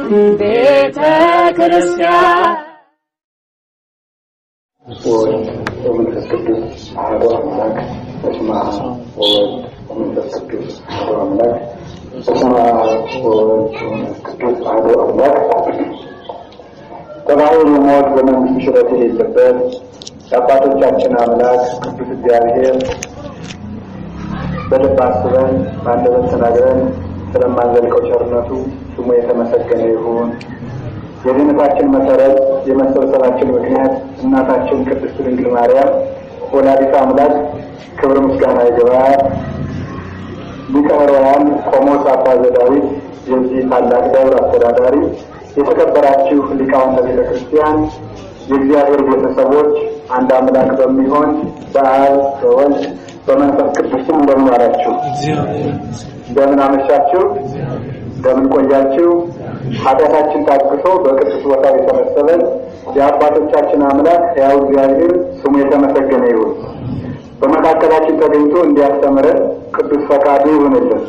ቤተ ክርስቲያን ወመንፈስ ቅዱስ አሐዱ አምላክ በስመ አብ ወወልድ ወመንፈስ ቅዱስ አሐዱ አምላክ በስመ አብ ወወልድ ወመንፈስ ቅዱስ አሐዱ አምላክ ተባረክ ሞት በመንግሥቱ ሽረት የሌለበት የአባቶቻችን አምላክ ቅዱስ እግዚአብሔር በልብ አስበን በአንደበት ተናግረን ስለማንዘልቀው ቸርነቱ ስሙ የተመሰገነ ይሁን። የድኅነታችን መሰረት የመሰብሰባችን ምክንያት እናታችን ቅድስት ድንግል ማርያም ወላዲተ አምላክ ክብር ምስጋና ይግባት። ሊቀ ኅሩያን ቆሞስ አባ ዘዳዊት የዚህ ታላቅ ደብር አስተዳዳሪ፣ የተከበራችሁ ሊቃውንተ ቤተ ክርስቲያን፣ የእግዚአብሔር ቤተሰቦች፣ አንድ አምላክ በሚሆን በአብ በወልድ በመንፈስ ቅዱስ እንደምን ዋላችሁ? እንደምን አመሻችሁ? እንደምን ቆያችሁ? ኃጢአታችን ታግሶ በቅዱስ ቦታ የተመሰለን የአባቶቻችን አምላክ ሕያው እግዚአብሔር ስሙ የተመሰገነ ይሁን። በመካከላችን ተገኝቶ እንዲያስተምረን ቅዱስ ፈቃዱ ይሁንልን።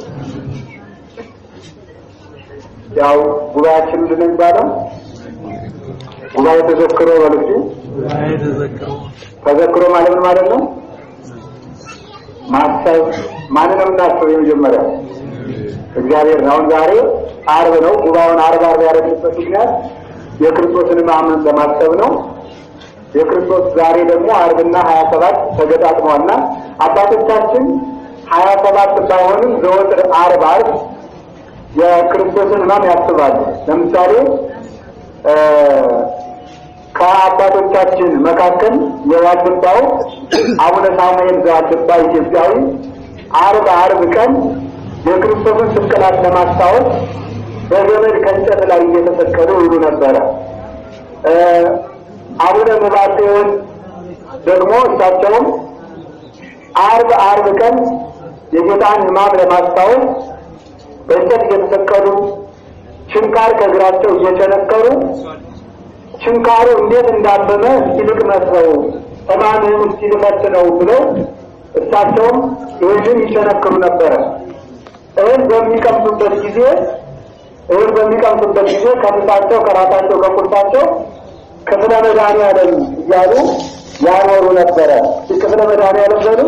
ያው ጉባኤያችን ምንድን ነው የሚባለው? ጉባኤ ተዘክሮ በልጅ ተዘክሮ ማለት ምን ማለት ነው? ማሰብ። ማንንም እናስብ። የመጀመሪያ እግዚአብሔር ነው። ዛሬ ዓርብ ነው። ጉባኤውን ዓርብ ያደረግንበት ምክንያት የክርስቶስን ማመን ለማሰብ ነው። የክርስቶስ ዛሬ ደግሞ ዓርብና 27 ተገጣጥመዋልና አባቶቻችን 27 ባይሆንም ዘወትር ዓርብ የክርስቶስን ማም ያስባሉ። ለምሳሌ ከአባቶቻችን መካከል የዋልድባው አቡነ ሳሙኤል ዘዋልድባ ኢትዮጵያዊ ዓርብ ቀን የክርስቶስን ስቅላት ለማስታወስ በገመድ ከእንጨት ላይ እየተሰቀሉ ይሉ ነበረ። አቡነ መባቴዎን ደግሞ እሳቸውም ዓርብ ቀን የጌታን ሕማም ለማስታወስ በእንጨት እየተሰቀሉ ችንካር ከእግራቸው እየቸነከሩ ችንካሩ እንዴት እንዳመመ እስኪልቅ መስለው ሕማምህን እስኪልፈት ነው ብለው እሳቸውም ይህንን ይቸነክሩ ነበረ። እህል በሚቀምሱበት ጊዜ ከምሳቸው ከራታቸው ከቁርሳቸው ክፍለ መድኃኔዓለም እያሉ ያኖሩ ነበረ። ክፍለ መድኃኔዓለም በሉ።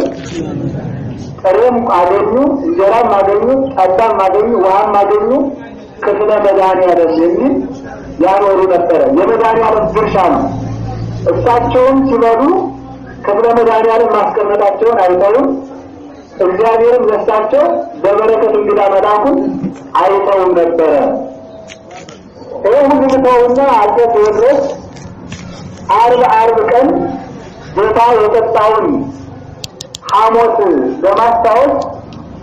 ጥሬም አገኙ፣ እንጀራም አገኙ፣ ጠባም አገኙ፣ ውሃም አገኙ፣ ክፍለ መድኃኔዓለም የሚል ያኖሩ ነበረ። የመድኃኔዓለም ድርሻ ነው። እሳቸውም ሲበሉ ክፍለ መድኃኔዓለም ማስቀመጣቸውን አይተውም። እግዚአብሔርም ለእሳቸው በበረከት እንግዳ መላኩን አይተውም ነበረ። ይህ ሁሉ ተውና አፄ ቴዎድሮስ ዓርብ ቀን ጌታ የጠጣውን ሐሞት ለማስታወስ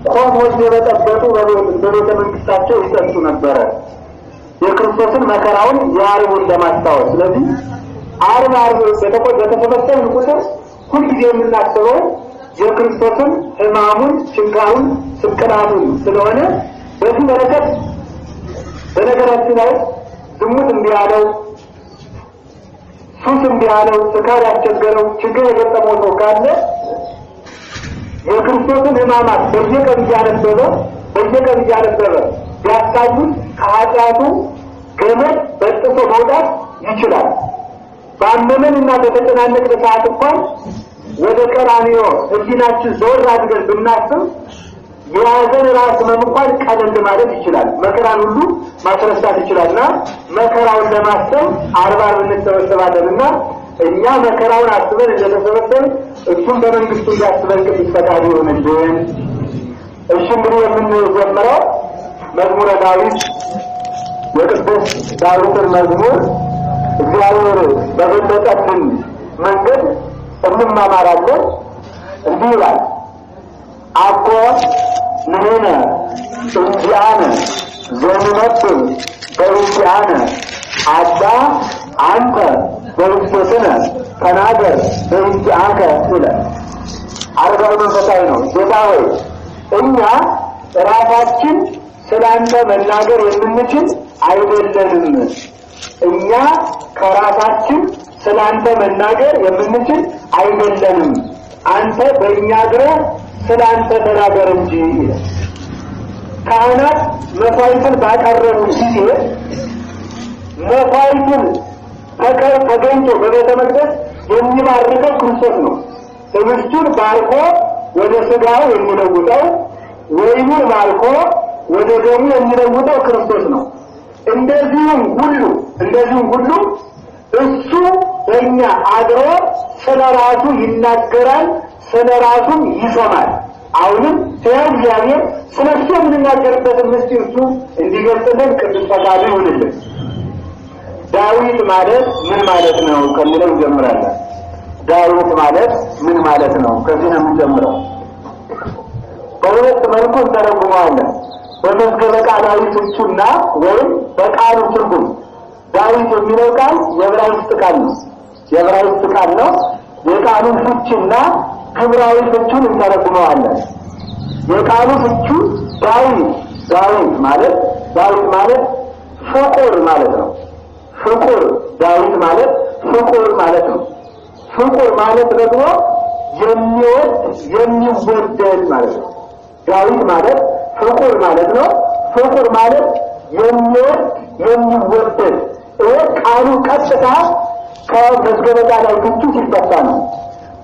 ቆሞች የበጠበጡ በቤተ መንግስታቸው ይጠጡ ነበረ። የክርስቶስን መከራውን የዓርቡን ለማስታወስ። ስለዚህ ዓርብ በተሰበሰብን ቁጥር ሁልጊዜ የምናስበው የክርስቶስን ሕማሙን፣ ችንካሩን፣ ስቅላቱን ስለሆነ በዚህ በረከት በነገራችን ላይ ዝሙት እንዲያለው፣ ሱስ እንዲያለው፣ ስካር ያስቸገረው፣ ችግር የገጠመው ሰው ካለ የክርስቶስን ሕማማት በየቀን እያነበበ ቢያሳዩት ከኃጢአቱ ገመድ በጥሶ መውጣት ይችላል። ባመመንና በተጨናነቅን ሰዓት እንኳን ወደ ቀራንዮ ሕሊናችን ዞር አድርገን ብናስብ የያዘን ራስ ሕመም እንኳን ቀለል ማለት ይችላል። መከራን ሁሉ ማስረሳት ይችላልና መከራውን ለማሰብ ዓርብ እንሰበሰባለንና እኛ መከራውን አስበን እንደተሰበሰብን እሱም በመንግስቱ እንዲያስበን ቅዱስ ፈቃዱ ይሁንልን። እሺ፣ እንግዲህ የምንጀምረው መዝሙረ ዳዊት የቅዱስ ዳዊትን መዝሙር እግዚአብሔር በገለጠልን መንገድ እንማማራለን። እንዲህ ይላል። አኮ ንሕነ እንዚአነ ዘንነብር በእንዚአነ አባ አንተ በውስቴትነ ተናገር በእንዚአከ ይላል። ዓርባዊ መንፈሳዊ ነው። ጌታ ሆይ እኛ ራሳችን ስላንተ መናገር የምንችል አይደለንም። እኛ ከራሳችን ስላንተ መናገር የምንችል አይደለንም። አንተ በእኛ ድረስ ስላንተ ተናገር እንጂ። ካህናት መሥዋዕትን ባቀረቡ ጊዜ መስዋዕቱን ተገኝቶ በቤተ መቅደስ የሚባርከው ክርስቶስ ነው። ህብስቱን ባርኮ ወደ ሥጋው የሚለውጠው፣ ወይኑን ባርኮ ወደ ደሙ የሚለውጠው ክርስቶስ ነው። እንደዚሁም ሁሉ እሱ በእኛ አድሮ ስለራሱ ይናገራል፣ ስለራሱም ይሾማል። አሁንም እግዚአብሔር ስለሱ የምንናገርበትን ምስጢር እሱ እንዲገልጽልን ቅዱስ ፈቃዱ ይሁንልን። ዳዊት ማለት ምን ማለት ነው ከሚለው እንጀምራለን። ዳዊት ማለት ምን ማለት ነው? ከዚህ ነው የምንጀምረው። በሁለት መልኩ እንተረጉመዋለን። በመዝገበ ቃላዊ ፍቹና ወይም በቃሉ ትርጉም። ዳዊት የሚለው ቃል የዕብራይስጥ ቃል ነው። የቃሉን ፍቹና ግብራዊ ፍቹን እንተረጉመዋለን። የቃሉ ፍቹ ዳዊት ማለት ፍቁር ማለት ነው። ዳዊት ማለት ፍቁር ማለት ነው። ፍቁር ማለት ደግሞ የሚወደድ ማለት ነው። ዳዊት ማለት ፍቁር ማለት ነው። ፍቁር ማለት የሚወደድ። ይሄ ቃሉ ቀጥታ ከመዝገበ ቃላዊ ፍቹ ሲፈታ ነው።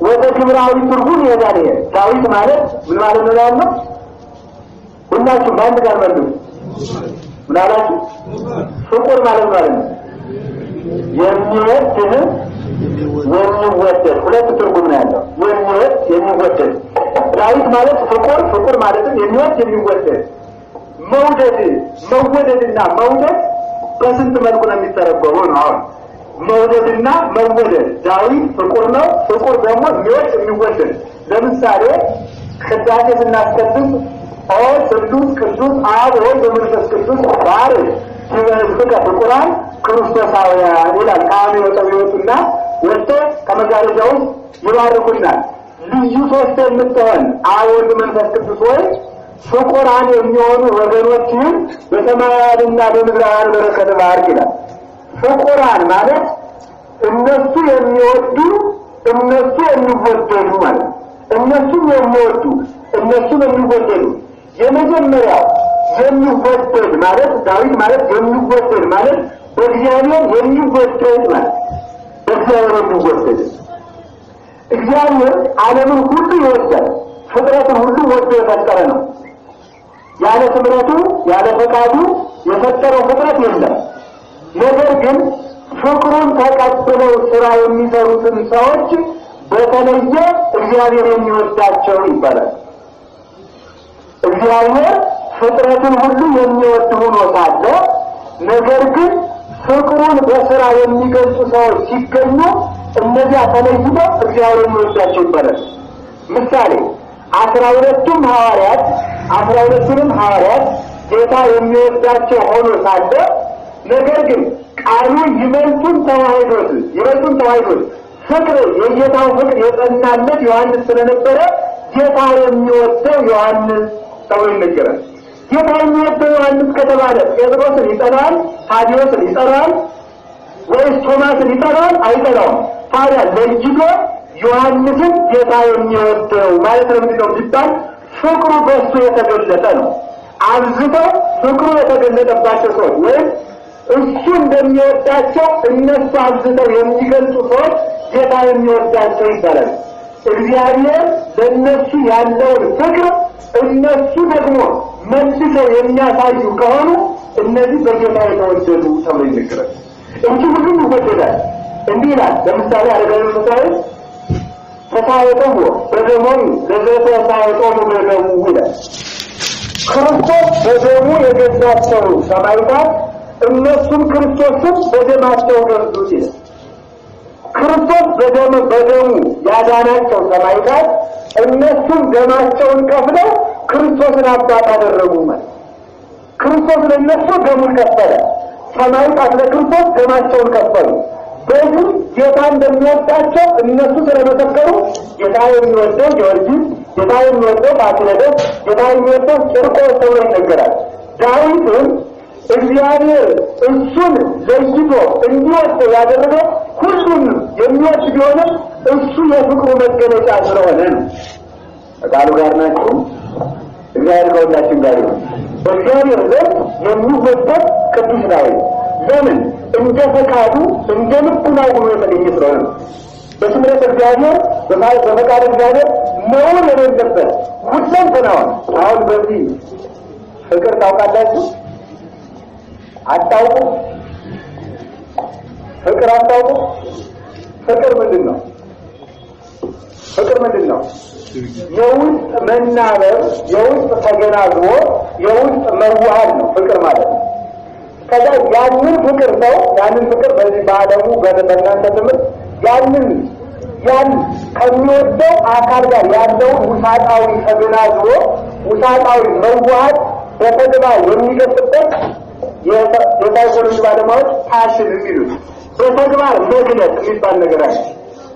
ወደ ግብራዊ ትርጉም ይሄዳል። ዳዊት ማለት ምን ማለት ነው ያለው? ሁላችሁ በአንድ ጋር መልሱ። ምን አላችሁ? ፍቁር ማለት ነው የሚወደድ። ሁለት ትርጉም ነው ያለው። የሚወደድ። ዳዊት ማለት ፍቁር ማለትም የሚወደድ። መወደድና መውደድ በስንት መልኩ ነው የሚተረጎመው ነው? አሁን መውደድና መወደድ። ዳዊት ፍቁር ነው፣ ፍቁር ደግሞ የሚወደድ። ለምሳሌ ቅዳሴ ስናስቀድስ ኦ ቅዱስ አብ ወልድ መንፈስ ቅዱስ ባርክ ሲበልጽገ ፍቁራን ክርስቶሳውያን ይላል። ካህኑ ይወጡና ወጥቶ ከመጋረጃው ይባርኩናል። ልዩ ሶስት የምትሆን አብ ወልድ መንፈስ ቅዱስ ሆይ ፍቁራን የሚሆኑ ወገኖችን በሰማያዊና በምድራዊ በረከት ባርክ ይላል። ፍቁራን ማለት እነሱ የሚወዱ እነሱ የሚወደዱ ማለት። እነሱም የሚወዱ እነሱም የሚወደዱ። የመጀመሪያው የሚወደድ ማለት ዳዊት ማለት የሚወደድ ማለት በእግዚአብሔር የሚወደድ ማለት በእግዚአብሔር የሚወደድ። እግዚአብሔር ዓለምን ሁሉ ይወዳል። ፍጥረትን ሁሉ ወዶ የፈጠረ ነው። ያለ ትምረቱ ያለ ፈቃዱ የፈጠረው ፍጥረት የለም። ነገር ግን ፍቅሩን ተቀብለው ስራ የሚሰሩትን ሰዎች በተለየ እግዚአብሔር የሚወዳቸው ይባላል። እግዚአብሔር ፍጥረትን ሁሉ የሚወድ ሆኖ ሳለ ነገር ግን ፍቅሩን በስራ የሚገልጹ ሰዎች ሲገኙ እነዚያ ተለይተው እግዚአብሔር የሚወዳቸው ይባላል። ምሳሌ 12ቱም ሐዋርያት ጌታ የሚወዳቸው ሆኖ ሳለ ነገር ግን ቃሉ ይበልጡን ተዋህዶት ፍቅር የጌታው ፍቅር የጸናለት ዮሐንስ ስለነበረ ጌታ የሚወደው ዮሐንስ ተብሎ ይነገራል። ጌታ የሚወደው ዮሐንስ ከተባለ ጴጥሮስን ይጠራል፣ ታዲዮስን ይጠራል ወይስ ቶማስን ይጠራል? አይጠራውም። ታዲያ ለይቶ ዮሐንስን ጌታ የሚወደው ማለት ነው ምንድነው ሲባል ፍቅሩ በእሱ የተገለጠ ነው። አብዝተው ፍቅሩ የተገለጠባቸው ሰዎች ወይም እሱ እንደሚወዳቸው እነሱ አብዝተው የሚገልጹ ሰዎች ጌታ የሚወዳቸው ይባላል። እግዚአብሔር ለእነሱ ያለውን ፍቅር እነሱ ደግሞ መልሰው የሚያሳዩ ከሆኑ እነዚህ በጌታ የተወደዱ ተብሎ ይነገራል እንጂ ሁሉም ይወደዳል። እንዲህ ይላል። ለምሳሌ አረጋዊ ምሳሌ ተሳይተው በደሙም ለዘተሳይተው በደሙ ይላል። ክርስቶስ በደሙ የገዛቸው ሰማዕታት እነሱም ክርስቶስን በደማቸው ገዙት ይላል። ክርስቶስ በደሙ ያዳናቸው ሰማዕታት እነሱም ደማቸውን ከፍለው ክርስቶስን አባት አደረጉ ማለት። ክርስቶስ ለእነሱ ደሙን ከፈለ፣ ሰማዕታት ለክርስቶስ ደማቸውን ከፈሉ። በዚህ ጌታ እንደሚወዳቸው እነሱ ስለመሰከሩ ጌታ የሚወደው ጊዮርጊስ፣ ጌታ የሚወደው ፋሲለደስ፣ ጌታ የሚወደው ቂርቆስ ተብሎ ይነገራል። ዳዊትም እግዚአብሔር እሱን ለይቶ እንዲወደው ያደረገው ሁሉም የሚወድ ቢሆንም እሱ የፍቅሩ መገለጫ ስለሆነ ነው። ቃሉ ጋር ናችሁ። እግዚአብሔር ከሁላችን ጋር ይሁን። በእግዚአብሔር ዘንድ የሚወደድ ቅዱስ ዳዊት ለምን እንደ ፈቃዱ እንደ ልቡና ሆኖ የተገኘ ስለሆነ በስምረት እግዚአብሔር በፈቃድ እግዚአብሔር ነውር የሌለበት ሁሉም ተናዋል። አሁን በዚህ ፍቅር ታውቃላችሁ? አታውቁ? ፍቅር አታውቁ? ፍቅር ምንድን ነው? ፍቅር ምንድን ነው? የውስጥ መናበብ፣ የውስጥ ተገናዝቦ፣ የውስጥ መዋሃድ ነው ፍቅር ማለት ነው። ከዛ ያንን ፍቅር ነው ያንን ፍቅር በዚህ በዓለሙ በእናንተ ትምህርት ያን ከሚወደው አካል ጋር ያለውን ውሳጣዊ ተገናዝቦ ውሳጣዊ መዋሃድ በተግባር የሚገጥበት የሳይኮሎጂ ባለሙያዎች ፓሽን የሚሉት በተግባር መግለጽ የሚባል ነገር አለ።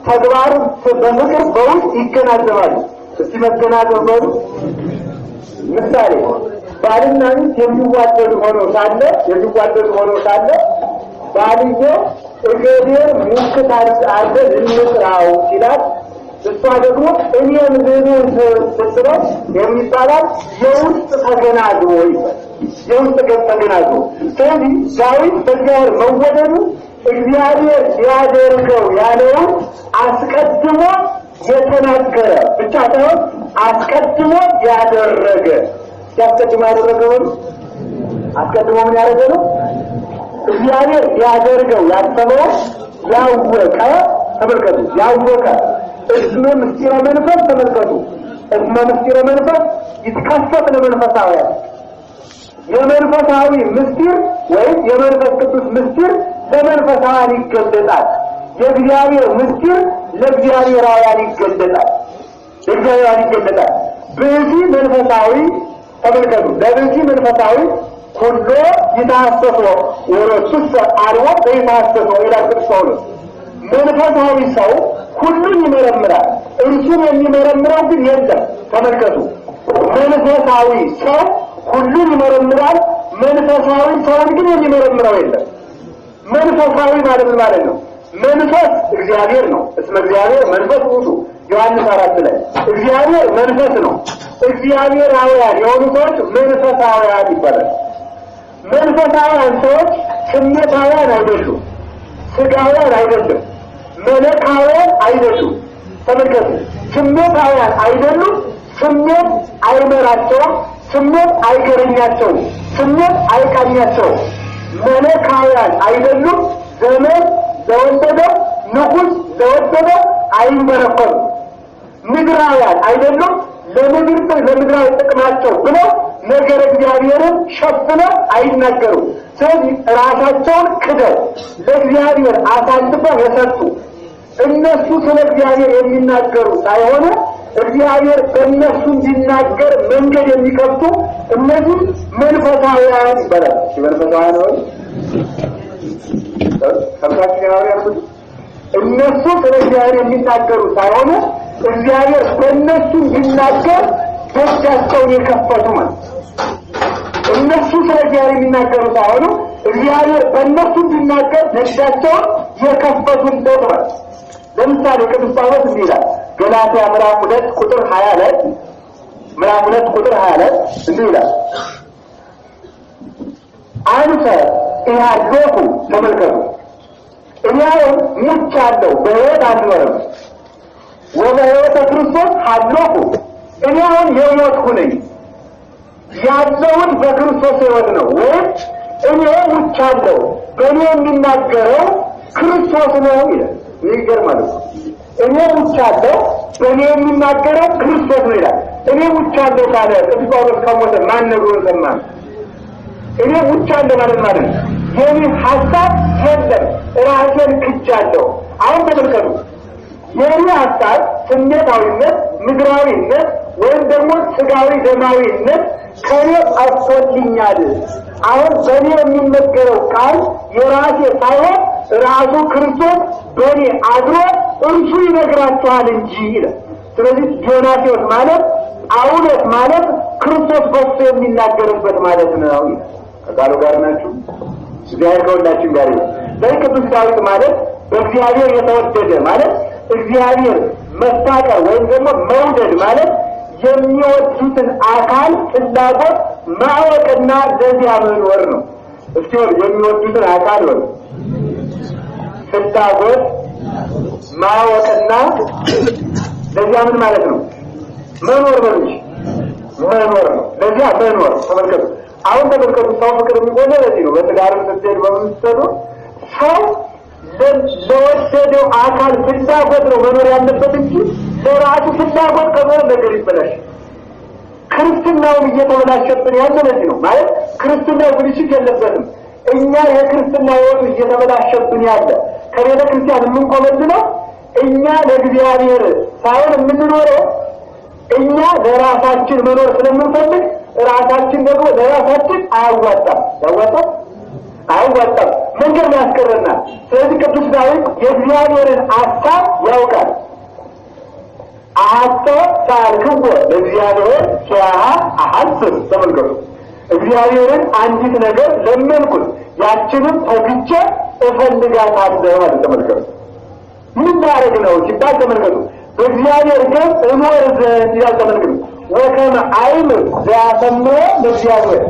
ተግባሩ በፍቅር በውስጥ ይገናዘባሉ። እስቲ መገናዘብ በሉ። ምሳሌ ባልና ሚስት የሚዋደዱ ሆኖ ሳለ ባልየው እግዚአብሔር ሙክት አድርገህ እንስራው ሲላት እሷ ደግሞ እኔም ዝም ስትለው የሚባላል የውስጥ ተገናዝቦ ይባላል። የውስጥ ተገናዝቦ። ስለዚህ ዳዊት በእግዚአብሔር መወደዱ እግዚአብሔር ያደርገው ያለውን አስቀድሞ የተናገረ ብቻ ሳይሆን አስቀድሞ ያደረገ ያስቀድሞ ያደረገው አስቀድሞ ምን ያደረገ ነው? እግዚአብሔር ያደርገው ያሰበው ያወቀ ተመልከቱ። ያወቀ እስመ ምስጢረ መንፈስ ተመልከቱ። እስመ ምስጢረ መንፈስ ይትከፈት ለመንፈሳውያን የመንፈሳዊ ምስጢር ወይም የመንፈስ ቅዱስ ምስጢር ለመንፈሳውያን ይገለጣል። የእግዚአብሔር ምስጢር ለእግዚአብሔራውያን ይገለጣል። በዚህ መንፈሳዊ ተመልከቱ። ለዚህ መንፈሳዊ ሁሉ ይታሰሶ ወሮቹስ አልወ በይታሰሶ ይላል ጳውሎስ። መንፈሳዊ ሰው ሁሉን ይመረምራል፣ እርሱን የሚመረምረው ግን የለም። ተመልከቱ። መንፈሳዊ ሰው ሁሉን ይመረምራል፣ መንፈሳዊ ሰውን ግን የሚመረምረው የለም። መንፈሳዊ ማለት ነው። መንፈስ እግዚአብሔር ነው። እስመ እግዚአብሔር መንፈስ ውእቱ ዮሐንስ 4 ላይ እግዚአብሔር መንፈስ ነው። እግዚአብሔራውያን የሆኑ ሰዎች መንፈሳውያን ይባላል። መንፈሳውያን ሰዎች ስሜታውያን አይደሉም፣ ስጋውያን አይደሉም፣ መለካውያን አይደሉም። ተመልከቱ። ስሜታውያን አይደሉም። ስሜት አይመራቸውም። ስሜት አይገረኛቸውም። ስሜት አይቃኛቸውም። መለካውያን አይደሉም። ዘመን ለወደደው ንጉሥ ለወደደው አይመረኮም። ምድራውያን አይደሉም። ለምድራዊ ጥቅማቸው ብለው ነገር እግዚአብሔርን ሸፍነው አይናገሩም። ስለዚህ ራሳቸውን ክደው ለእግዚአብሔር አሳልፈው የሰጡ እነሱ ስለ እግዚአብሔር የሚናገሩ ሳይሆኑ እግዚአብሔር በእነሱ እንዲናገር መንገድ የሚከፍቱ እነዚህ መንፈሳውያን ይባላል። መንፈሳውያን ነው እነሱ ስለ እግዚአብሔር የሚናገሩ ሳይሆኑ እግዚአብሔር በእነሱ እንዲናገር ደጃቸውን የከፈቱ ማለት። እነሱ ስለ እግዚአብሔር የሚናገሩ ሳይሆኑ እግዚአብሔር በእነሱ እንዲናገር ደጃቸውን የከፈቱበት ማለት። ለምሳሌ ቅዱስ ጳውሎስ እንዲህ ይላል ገላትያ ምዕራፍ 2 ቁጥር 20 ላይ እንዲህ ይላል አንተ ኢሃዶቱ ተመልከቱ እኔው ሙቻለሁ በሕይወት አልኖርም ወበሕይወተ ክርስቶስ ሀሎኩ እኔው የሞትኩ ነኝ ያለውን በክርስቶስ ሕይወት ነው ወይም እኔ ሙቻለሁ በእኔ የሚናገረው ክርስቶስ ነው ይላል። ይገርማል። እኔ ሙቻለሁ በእኔ የሚናገረው ክርስቶስ ነው ይላል። እኔ ሙቻለሁ ካለ ቅዱስ ጳውሎስ ከሞተ ማን ነግሮን ሰማን? እኔ ሙቻለሁ ማለት ነው የኔ ሐሳብ የለም ራሴን ክጃለሁ። አሁን ተመልከቱ። የኔ ሐሳብ ስሜታዊነት፣ ምድራዊነት ወይም ደግሞ ስጋዊ ደማዊነት ከኔ ጠፍቶልኛል። አሁን በእኔ የሚነገረው ቃል የራሴ ሳይሆን ራሱ ክርስቶስ በእኔ አድሮ እርሱ ይነግራችኋል እንጂ ይላል። ስለዚህ ዲዮናስዮስ ማለት ጳውሎስ ማለት ክርስቶስ በሱ የሚናገርበት ማለት ነው። ከቃሉ ጋር ናችሁ። እግዚአብሔር ከሁላችን ጋር ነው። ለቅዱስ ዳዊት ማለት በእግዚአብሔር የተወደደ ማለት እግዚአብሔር መፋቀር ወይም ደግሞ መውደድ ማለት የሚወዱትን አካል ፍላጎት ማወቅና ለዚያ መኖር ነው። እስኪ የሚወዱትን አካል ነው ፍላጎት ማወቅና ለዚያ ምን ማለት ነው መኖር ነው መኖር ነው ለዚያ መኖር ተመልከቱ አሁን ተመልከቱ ሰው ፍቅር የሚቆየው ለዚህ ነው በትዳርም ስትሄዱ በምትሰሩ ሰው ለወሰደው አካል ፍላጎት ነው መኖር ያለበት እንጂ ለራሱ ፍላጎት ከሆነ ነገር ይበላሽ ክርስትናውን እየተበላሸብን ያለ ለዚህ ነው ማለት ክርስትናው ብልሽት የለበትም እኛ የክርስትና ህይወት እየተበላሸብን ያለ ከቤተ ክርስቲያን የምንቆመድነው እኛ ለእግዚአብሔር ሳይሆን የምንኖረው እኛ ለራሳችን መኖር ስለምንፈልግ ራሳችን ደግሞ ለራሳችን አያዋጣም መንገድ ያስቀረናል ስለዚህ ቅዱስ ዳዊት የእግዚአብሔርን ሐሳብ ያውቃል አስተሳልክዎ ለእግዚአብሔር ሲያሃ አሐስብ ተመልከቱ እግዚአብሔርን አንዲት ነገር ለመንኩት ያችንም ተግቼ እፈልጋታለሁ ማለት ተመልከቱ ምን ማድረግ ነው ሲባል ተመልከቱ በእግዚአብሔር ግን እኖር ዘንድ ይላል ተመልከቱ ወከመ አይም ዘያሰምሮ ለእግዚአብሔር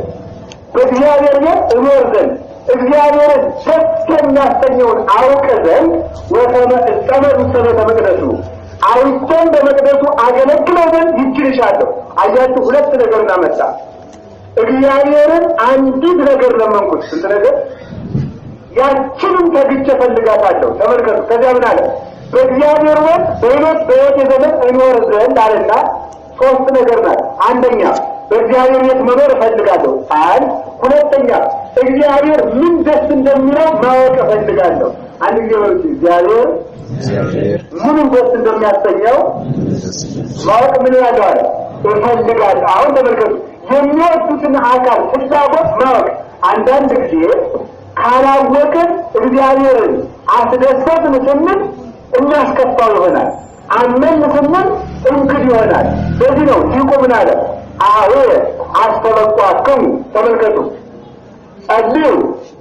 በእግዚአብሔር ግን እኖር ዘንድ እግዚአብሔርን ደስ የሚያሰኘውን አውቅ ዘንድ ወከመ እጸመድ ውስተ ቤተ መቅደሱ አይተን በመቅደሱ አገለግለው ዘንድ ይችልሻለሁ አያችሁ ሁለት ነገር እናመጣ እግዚአብሔርን አንዲት ነገር ለመንኩት ስንት ነገር ያችንም ተግቼ ፈልጋታለሁ ተመልከቱ ከዚያ ምን አለ በእግዚአብሔር ወጥ በሕይወት የዘመን እኖር ዘንድ አለና ሶስት ነገር ናት አንደኛ በእግዚአብሔር ቤት መኖር እፈልጋለሁ ሁለተኛ እግዚአብሔር ምን ደስ እንደሚለው ማወቅ እፈልጋለሁ አንድ ጊዜ ወርጂ እግዚአብሔር ምን ደስ እንደሚያሰኘው ማወቅ ምን ያደርጋል እፈልጋለሁ አሁን ተመልከቱ የሚወዱትን አካል ፍላጎት ማወቅ አንዳንድ ጊዜ ካላወቅን እግዚአብሔርን አስደሰትን ስንል እናስከፋው ይሆናል አመን ስንል እንግዲህ ይሆናል በዚህ ነው ሊቁ ምን አለ አዎ አስተበቋክሙ ተመልከቱ ጸልዩ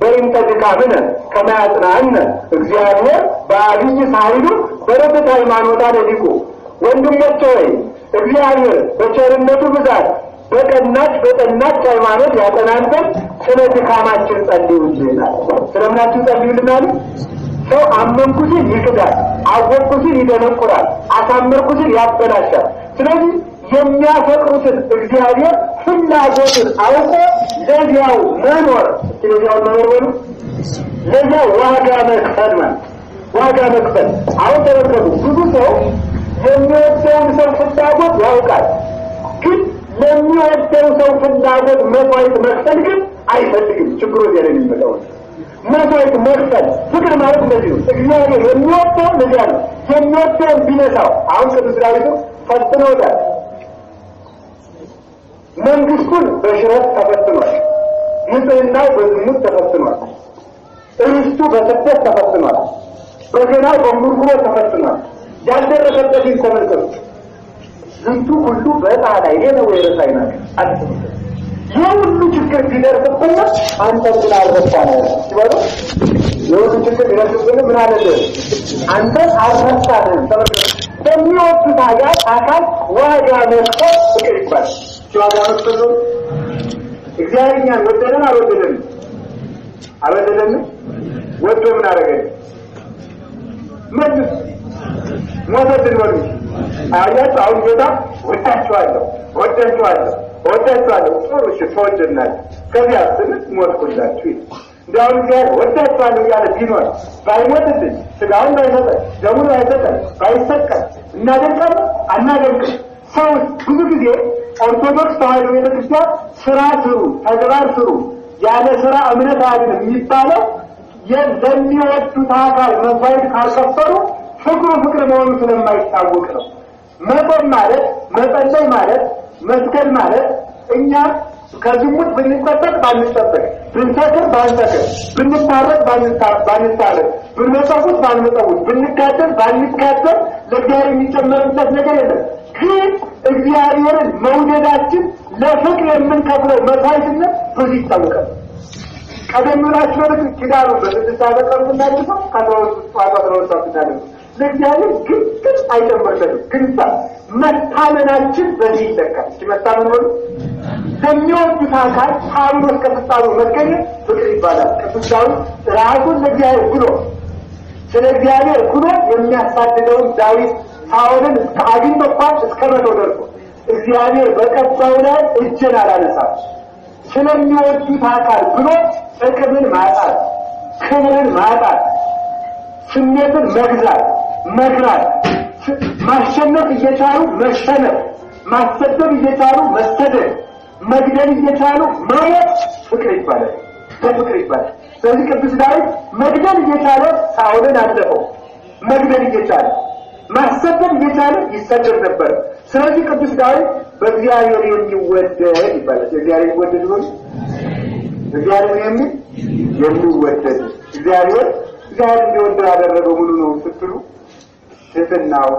በእንተ ድካምነ ከመ ያጽናነ እግዚአብሔር በአብይ ኃይሉ በረከት ሃይማኖት አለ ሊቁ ወንድሞቼ ሆይ እግዚአብሔር በቸርነቱ ብዛት በቀናች ሃይማኖት ያጠናንበን ስለ ድካማችን ጸልዩልናል ስለምናችን ጸልዩልናል ሰው አመንኩት ይክዳል አወቅኩት ይደነቁራል አሳመርኩት ያበላሻል ስለዚህ የሚያፈቅሩትን እግዚአብሔር ፍላጎትን አውቆ ለዚያው መኖር ለዚያው ዋጋ መክፈል አሁን ተመልከቱ ብዙ ሰው የሚወደውን ሰው ፍላጎት ያውቃል ግን ለሚወደው ሰው ፍላጎት መስዋዕት መክፈል ግን አይፈልግም ችግሩ እዚያ ላይ የሚመጣው መስዋዕት መክፈል ፍቅር ማለት እንደዚህ ነው እግዚአብሔር የሚወደው ለዚያ ነው የሚወደውን ቢነሳው አሁን ቅዱስ ዳዊት ፈትኖታል መንግስቱን በሽረት ተፈትኗል ንጽህናው በዝሙት ተፈትኗል እርስቱ በስደት ተፈትኗል በገናው በሙርጉሮ ተፈትኗል ያልደረሰበትን ተመልከቱ ዝንቱ ሁሉ በጣላ የነው የረሳይና የሁሉ ችግር ቢደርስብን አንተ ግን አልረሳንም ሲባሉ የሁሉ ችግር ቢደርስብን ምን አለ አንተ አልረሳንም ተመልከቱ በሚወዱት አካል ዋጋ መክፈል ፍቅር ይባላል ዋጋ መክፈል እግዚአብሔርን ወደደን አልወደደንም ወዶ ምን አደረገ መልስ ሞተትን ወልጅ አያችሁ አሁን ጌታ ወዳችኋለሁ ጥሩ እሺ ተወደናል ከዚያ ስንት ሞትኩላችሁ እንዳው እግዚአብሔር ወዳችኋለሁ ያለ ቢኖር ባይሞትልን ስጋውን ባይሰጠን ደሙን ባይሰጠን ባይሰቀል እናደርጋለን አናደርግም ሰው ብዙ ጊዜ ኦርቶዶክስ ተዋሕዶ ቤተክርስቲያን ስራ ስሩ ተግባር ስሩ ያለ ስራ እምነት አይደለም የሚባለው የሚወዱት አካል መስዋዕት ካልከፈሉ ፍቅር መሆኑ ስለማይታወቅ ነው መቆም ማለት መጸለይ ማለት መስገድ ማለት እኛ ከዝሙት ብንጠበቅ ባንጠበቅ ብንሰክር ባንሰክር ብንታረቅ ባንታረቅ ብንመጸውት ባንመጸውት ብንጋደል ባንጋደል ለእግዚአብሔር የሚጨመርበት ነገር የለም ግን እግዚአብሔርን መውደዳችን ለፍቅር የምንከፍለው መስዋዕትነት ብዙ ይታወቃል ቀደም ብላችሁ ኪዳኑ በስድስት አበቀሩናችሁ ካተወጡ ለእግዚአብሔር ግን አይደመረም ግንሳ መታመናችን በዚህ ይለካል ሲመታመን ነው ለሚወዱት አካል ታምኖ እስከፍታሉ መገኘት ፍቅር ይባላል ቅዱስ ዳዊት ራሱን ለእግዚአብሔር ብሎ ስለ እግዚአብሔር ብሎ የሚያሳድደውን ዳዊት ሳኦልን አግኝቶባት እስከ መተው ደርሶ እግዚአብሔር በቀባው ላይ እጅን አላነሳም ስለሚወዱት አካል ብሎ ጥቅምን ማጣት ክብርን ማጣት ስሜትን መግዛት መግራት ማሸነፍ እየቻሉ መሸነፍ ማሰደብ እየቻሉ መሰደብ መግደል እየቻሉ ማየት ፍቅር ይባላል ፍቅር ይባላል ስለዚህ ቅዱስ ዳዊት መግደል እየቻለ ሳኦልን አለፈው መግደል እየቻለ ማሰደብ እየቻለ ይሰደብ ነበር ስለዚህ ቅዱስ ዳዊት በእግዚአብሔር የሚወደድ ይባላል እግዚአብሔር ይወደድ ነው እግዚአብሔር የሚወደድ እግዚአብሔር እንዲወደድ ያደረገው ሙሉ ነው ስትሉ ትህትናው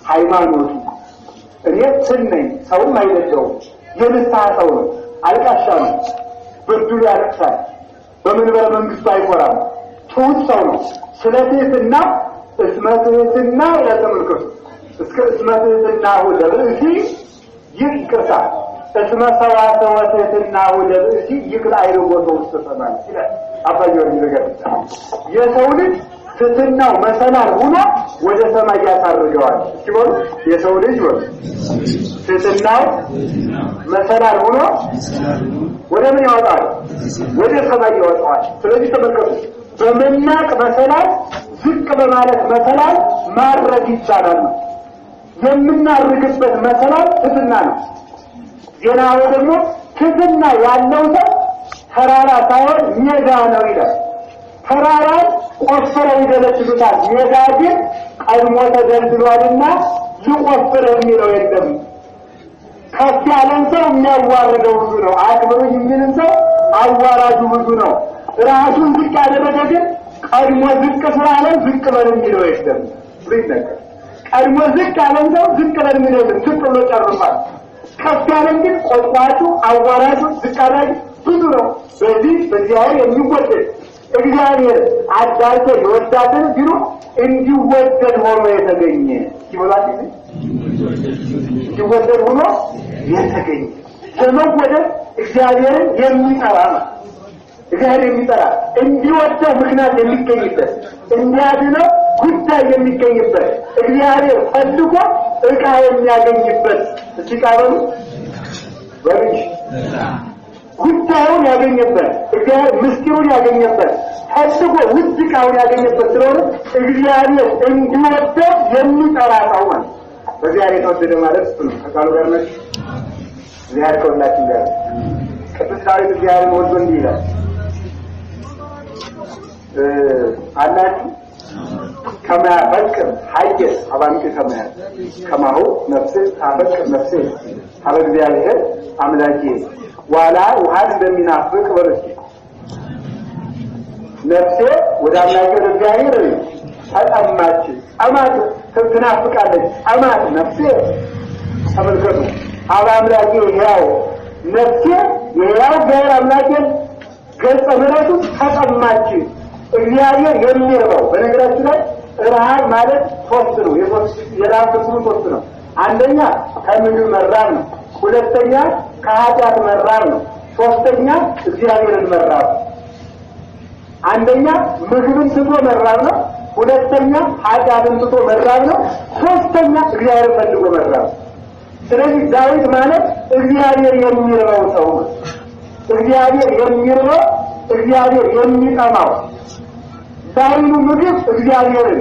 ሃይማኖቱ እኔ ትነኝ ሰውም አይደለም የንስሐ ሰው ነው አልቃሻ ነው ብርዱ ያለቅሳል በመንበረ መንግስቱ አይቆራም ትሁት ሰው ነው ስለትህትና እስመትህትና ለተመልከቱ እስከ እስመትህትና ወደብእሲ ይቅርታ እስመ ሰዋሰወትህትና ወደብእሲ ይቅር አይረጎቶ ውስጥ ተሰማል ይላል አባጆር ይነገር የሰው ልጅ ትህትናው መሰላል ሆኖ ወደ ሰማይ ያሳርገዋል ሲሆን የሰው ልጅ ትህትናው መሰላል ሆኖ ወደ ምን ያወጣል ወደ ሰማይ ያወጣል ስለዚህ ተመልከቱ በመናቅ መሰላል ዝቅ በማለት መሰላል ማድረግ ይቻላል የምናርግበት መሰላል ትህትና ነው ዜናው ደግሞ ትህትና ያለው ሰው ተራራ ሳይሆን ሜዳ ነው ይላል ተራራ ቆፍረው ይደለድሉታል ሜዳ ግን ቀድሞ ተደልድሏልና ይቆፍር የሚለው የለም ከፍ ያለን ሰው የሚያዋርደው ብዙ ነው አክብሩኝ የሚልን ሰው አዋራጁ ብዙ ነው ራሱን ዝቅ ያደረገ ግን ቀድሞ ዝቅ ስላለ ዝቅ በል የሚለው የለም ብሪነገር ቀድሞ ዝቅ ያለን ሰው ዝቅ በል የሚለው የለም ዝቅ ብሎ ጨርሷል ከፍ ያለን ግን ቆጥቋጩ አዋራጁ ዝቅ አድራጊ ብዙ ነው በዚህ በእግዚአብሔር የሚወደድ እግዚአብሔር አዳርቶ ይወዳትን ቢሉ እንዲወደድ ሆኖ የተገኘ ይወላል እንዲወደድ ሆኖ የተገኘ ለመወደድ እግዚአብሔርን የሚጠራ እግዚአብሔር የሚጠራ እንዲወደው ምክንያት የሚገኝበት እንዲያድነው ጉዳይ የሚገኝበት እግዚአብሔር ፈልጎ ዕቃ የሚያገኝበት ሲቃበሉ ወርጅ ጉዳዩን ያገኘበት እግዚአብሔር ምስጢሩን ያገኘበት ፈልጎ ውድቃውን ያገኘበት ስለሆነ እግዚአብሔር እንዲወደው የሚጠራ ሰው ማለት በእግዚአብሔር ተወደደ ማለት ነው ከቃሉ ጋር ነው እግዚአብሔር ከሁላችን ጋር ቅዱስ ዳዊት እግዚአብሔር ወዶ እንዲህ ይላል አላችሁ كما فكر حيث أبانك كما هو نفسه أفكر نفسه هذا እግዚአብሔር አምላኬ ዋላ ውሃን እንደሚናፍቅ ወርሲ ነፍሴ ወደ አምላኬ እግዚአብሔር ተጠማች አማት ትናፍቃለች አማት ነፍሴ ተመልከቱ አምላኬ ያው ነፍሴ ያው እግዚአብሔር አምላኬ ገጸ ምሕረቱ ተጠማች እግዚአብሔር የሚርበው በነገራችን ላይ ረሃብ ማለት ሶስት ነው የራብ ሶስት ነው አንደኛ ከምግብ መራብ ነው ሁለተኛ ከኃጢአት መራብ ነው ሶስተኛ እግዚአብሔርን መራብ አንደኛ ምግብን ትቶ መራብ ነው ሁለተኛ ኃጢአትን ትቶ መራብ ነው ሶስተኛ እግዚአብሔርን ፈልጎ መራብ ስለዚህ ዳዊት ማለት እግዚአብሔር የሚርበው ሰው እግዚአብሔር የሚርበው እግዚአብሔር የሚጠማው ዳይኑ ምግብ እግዚአብሔርን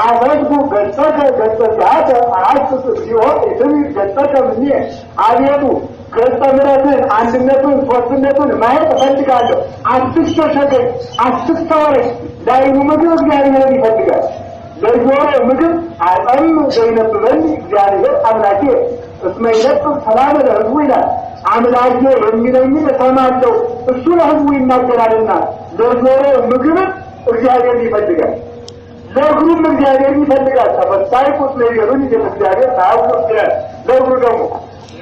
አፈጥኩ ገጸከ ገጸያተ አሐስስ ሲሆን እዚህ ገጸከ ምን አቤቱ ገጸ ምሕረትን አንድነቱን ሶስትነቱን ማየት እፈልጋለሁ አትሸሸገኝ አትስተዋረኝ ዳይኑ ምግብ እግዚአብሔርን ይፈልጋል ለጆሮ ምግብ አጠም ዘይነብበን እግዚአብሔር አምላኬ እስመ ይነጥብ ሰላም ለሕዝቡ ይላል አምላኬ የሚለኝን እሰማለሁ እሱ ለሕዝቡ ይናገራልና ለጆሮ ምግብ እግዚአብሔር ይፈልጋል ለሁሉም እግዚአብሔር ይፈልጋል ተፈሳይ ቁጥር የሩን እግዚአብሔር ታውቁ ይላል ለሁሉ ደግሞ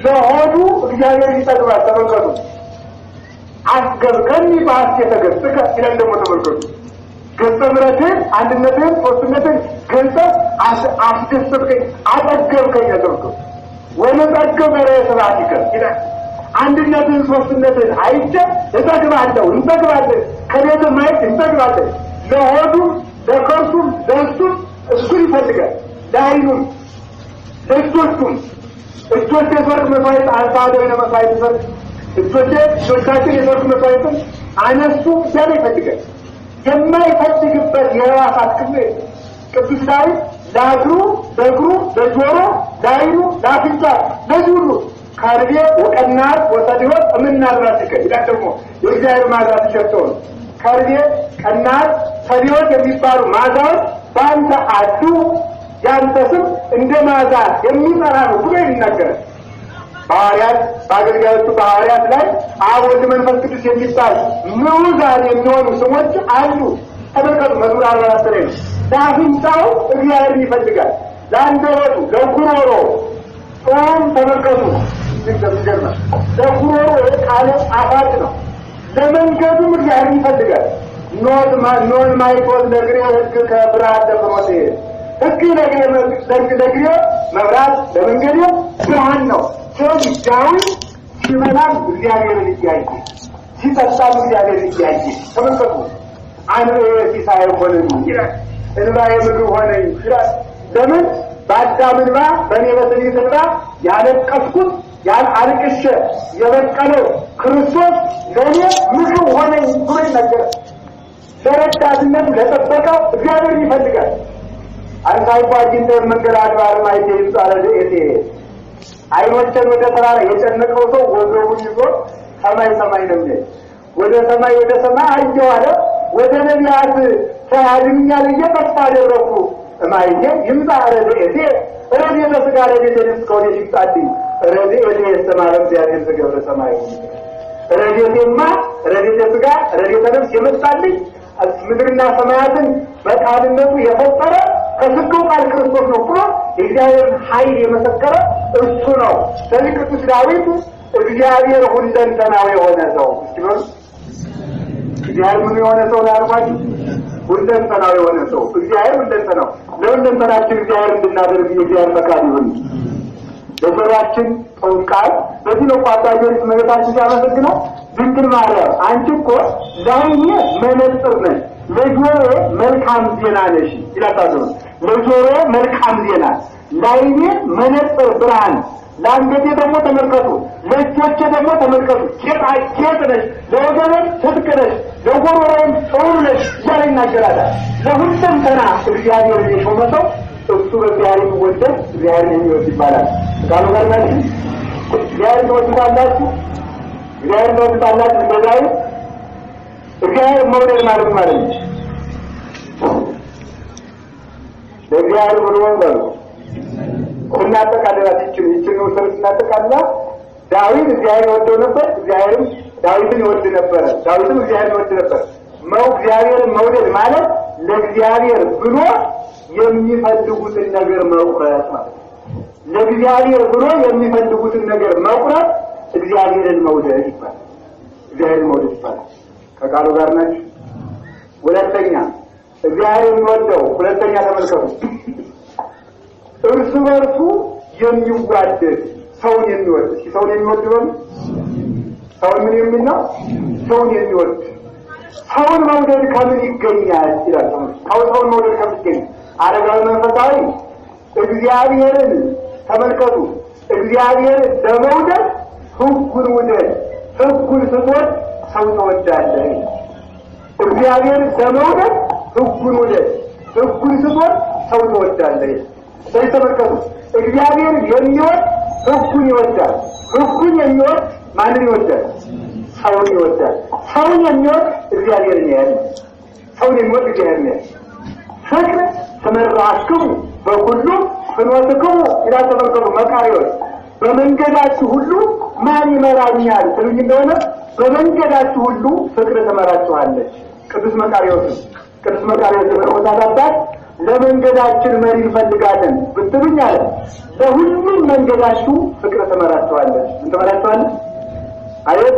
ለሆዱ እግዚአብሔር ይጠቅማል ተመልከቱ አስገብከኒ ባስ የተገሰከ ይላል ደግሞ ተመልከቱ ገጸ ምሕረትን አንድነትን ሶስትነትን ገልጸህ አስደሰትከኝ አጠገብከኝ ያደርኩ ወለጠገብ በረሰባቲከ ይላል። አንድነትን ሶስትነትን አይቼ እጠግባለሁ እንጠግባለን ከቤት ማየት እንጠግባለን። ለሆዱም ለከርሱም ለእሱም እሱን ይፈልጋል። ለዓይኑም ለእጆቹም እጆቼ የወርቅ መስዋዕት አልፋደው መስዋዕት ይፈልግ እጆቻችን የወርቅ መስዋዕትን አነሱ እያለ ይፈልጋል። የማይፈልግበት የሕዋሳት ክፍል ቅዱስ ዳዊት ለእግሩ ለእግሩ ለጆሮ ለዓይኑ ለአፍንጫ ለዚህ ሁሉ ከርቤ ወቀናት ወሰዲወት እምናድራትከ ይላል። ደግሞ የእግዚአብሔር መዓዛ ተሸጥቶን ከርቤ ቀናት ሰዲወት የሚባሉ መዓዛዎች በአንተ አዱ ያንተ ስም እንደ መዓዛ የሚጠራ ነው ብሎ ይናገራል። ሐዋርያት በአገልጋዮቹ በሐዋርያት ላይ አብ ወልድ መንፈስ ቅዱስ የሚባል ምዑዛን የሚሆኑ ስሞች አሉ። ተመልከቱ መዝሙር 44 ላይ ነው። ለአፍንጫው እግዚአብሔርን ይፈልጋል። ለአንደበቱ ለጉሮሮ ጾም ተመልከቱ ይገርማ ለጉሮሮ ቃለ ጣፋጭ ነው። ለመንገዱም እግዚአብሔርን ይፈልጋል። ኖን ማይቆት ለግሬ ሕግ ከብርሃን ለፍኖቴ ሕግ ለግሬ መብራት ለመንገዴ ብርሃን ነው። ዳዊት ሲበላም እግዚአብሔርን እያየ ሲጠጣም እግዚአብሔርን እያየ ተመልከቱ። አንበየ ሲሳይ ሆነኝ ይላል፣ እንባዬ ምግብ ሆነኝ ይላል። ለምን በአዳም እንባ በእኔ በትዕቢት እንባ ያለቀስኩት አልቅሼ የበቀለው ክርስቶስ ለእኔ ምግብ ሆነኝ ብሎ ይናገራል። ለረዳትነቱ ለጠበቀው እግዚአብሔርን ይፈልጋል። አንሳይባጅንተ መንገድ አድባርም አይቴ ይምጣለ እቴ አይኖችን ወደ ተራራ የጨነቀው ሰው ወገቡን ይዞ ሰማይ ሰማይ ነው የሚል ወደ ሰማይ አየሁ አለ። ወደ ነቢያት ተያድኛል እየተስፋ አደረኩ እማዬ ይምጣ ረድኤቴ ረድኤተ ሥጋ ረድኤተ ነፍስ ከሆነ ይምጣልኝ ረድኤቴ የተማረ እግዚአብሔር ዘገብረ ሰማይ ረድኤቴማ ረድኤተ ሥጋ ረድኤተ ነፍስ የመጣልኝ ምድርና ሰማያትን በቃልነቱ የፈጠረ ከስጋው ቃል ክርስቶስ ነው ብሎ የእግዚአብሔርን ኃይል የመሰከረ እሱ ነው። ስለዚህ ቅዱስ ዳዊት እግዚአብሔር ሁለንተናዊ የሆነ ሰው ሲሆን እግዚአብሔር ምን የሆነ ሰው ነው ያልኳችሁ? ሁለንተናዊ የሆነ ሰው እግዚአብሔር ሁለንተናው ለሁለንተናችን እግዚአብሔር እንድናደርግ የእግዚአብሔር ፈቃድ ይሁን። ለሰራችን ቃል በዚህ ነው ቋጣጆች መገታችን ሲያመሰግነው ድንግል ማርያም አንቺ እኮ ለዓይኔ መነጽር ነሽ ለጆሮዬ መልካም ዜና ነሽ ይላታል። ለጆሮዬ መልካም ዜና ለዓይኔ መነጽር ብርሃን ለአንገቴ ደግሞ ተመልከቱ ለእጆቼ ደግሞ ተመልከቱ ጌጥ ነሽ ለወገቤ ትጥቅ ነሽ ለጎሮሮዬም ጥሩር ነሽ እያለ ይናገራል። ለሁለንተና እግዚአብሔር የሾመ ሰው እሱ በእግዚአብሔር የሚወደድ እግዚአብሔር የሚወድ ይባላል። ቃሉ ጋር ናችሁ። እግዚአብሔር ትወዱታላችሁ። እግዚአብሔር ትወዱታላችሁ። እንደዛይ እግዚአብሔር መውደድ ማለት ነው። ለእግዚአብሔር ብሎ ነው እናጠቃልላት ይችን ነው እናጠቃልላ። ዳዊት እግዚአብሔር ወደው ነበር፣ እግዚአብሔርም ዳዊትን ይወድ ነበር፣ ዳዊትም እግዚአብሔርን ይወድ ነበር። እግዚአብሔርን መውደድ ማለት ለእግዚአብሔር ብሎ የሚፈልጉትን ነገር መቁረጥ ማለት ነው። ለእግዚአብሔር ብሎ የሚፈልጉትን ነገር መቁረጥ እግዚአብሔርን መውደድ ይባላል። እግዚአብሔርን መውደድ ይባላል። ከቃሉ ጋር ናችሁ። ሁለተኛ እግዚአብሔር የሚወደው ሁለተኛ ተመልከቱ፣ እርሱ በርሱ የሚዋደድ ሰውን የሚወድ ሰውን የሚወድ ነው። ሰውን ምን የሚል ነው? ሰውን የሚወድ ሰውን መውደድ ከምን ይገኛል ይላል። ሰውን መውደድ ከምን ይገኛል? አረጋዊ መንፈሳዊ እግዚአብሔርን ተመልከቱ። እግዚአብሔርን ለመውደድ ሕጉን ውደድ፣ ሕጉን ስትወድ ሰው ትወዳለህ። እግዚአብሔርን ለመውደድ ሕጉን ውደድ፣ ሕጉን ስትወድ ሰው ትወዳለህ። ስለዚህ ተመልከቱ፣ እግዚአብሔርን የሚወድ ሕጉን ይወዳል። ሕጉን የሚወድ ማንን ይወዳል? ሰውን ይወዳል። ሰውን የሚወድ እግዚአብሔርን ያያል። ሰውን የሚወድ እግዚአብሔርን ያያል። ፍቅር ተመራክሙ በሁሉ ፍኖትክሙ ይላል። ተመልከቱ መቃርዮስ በመንገዳችሁ ሁሉ ማን ይመራኛል ትሉኝ እንደሆነ በመንገዳችሁ ሁሉ ፍቅር ተመራችኋለች። ቅዱስ መቃርዮስ በመቆጣጣት ለመንገዳችን መሪ እንፈልጋለን ብትሉኝ አለ ለሁሉም መንገዳችሁ ፍቅር ተመራችኋለች። ምን ተመራችኋለች? አየት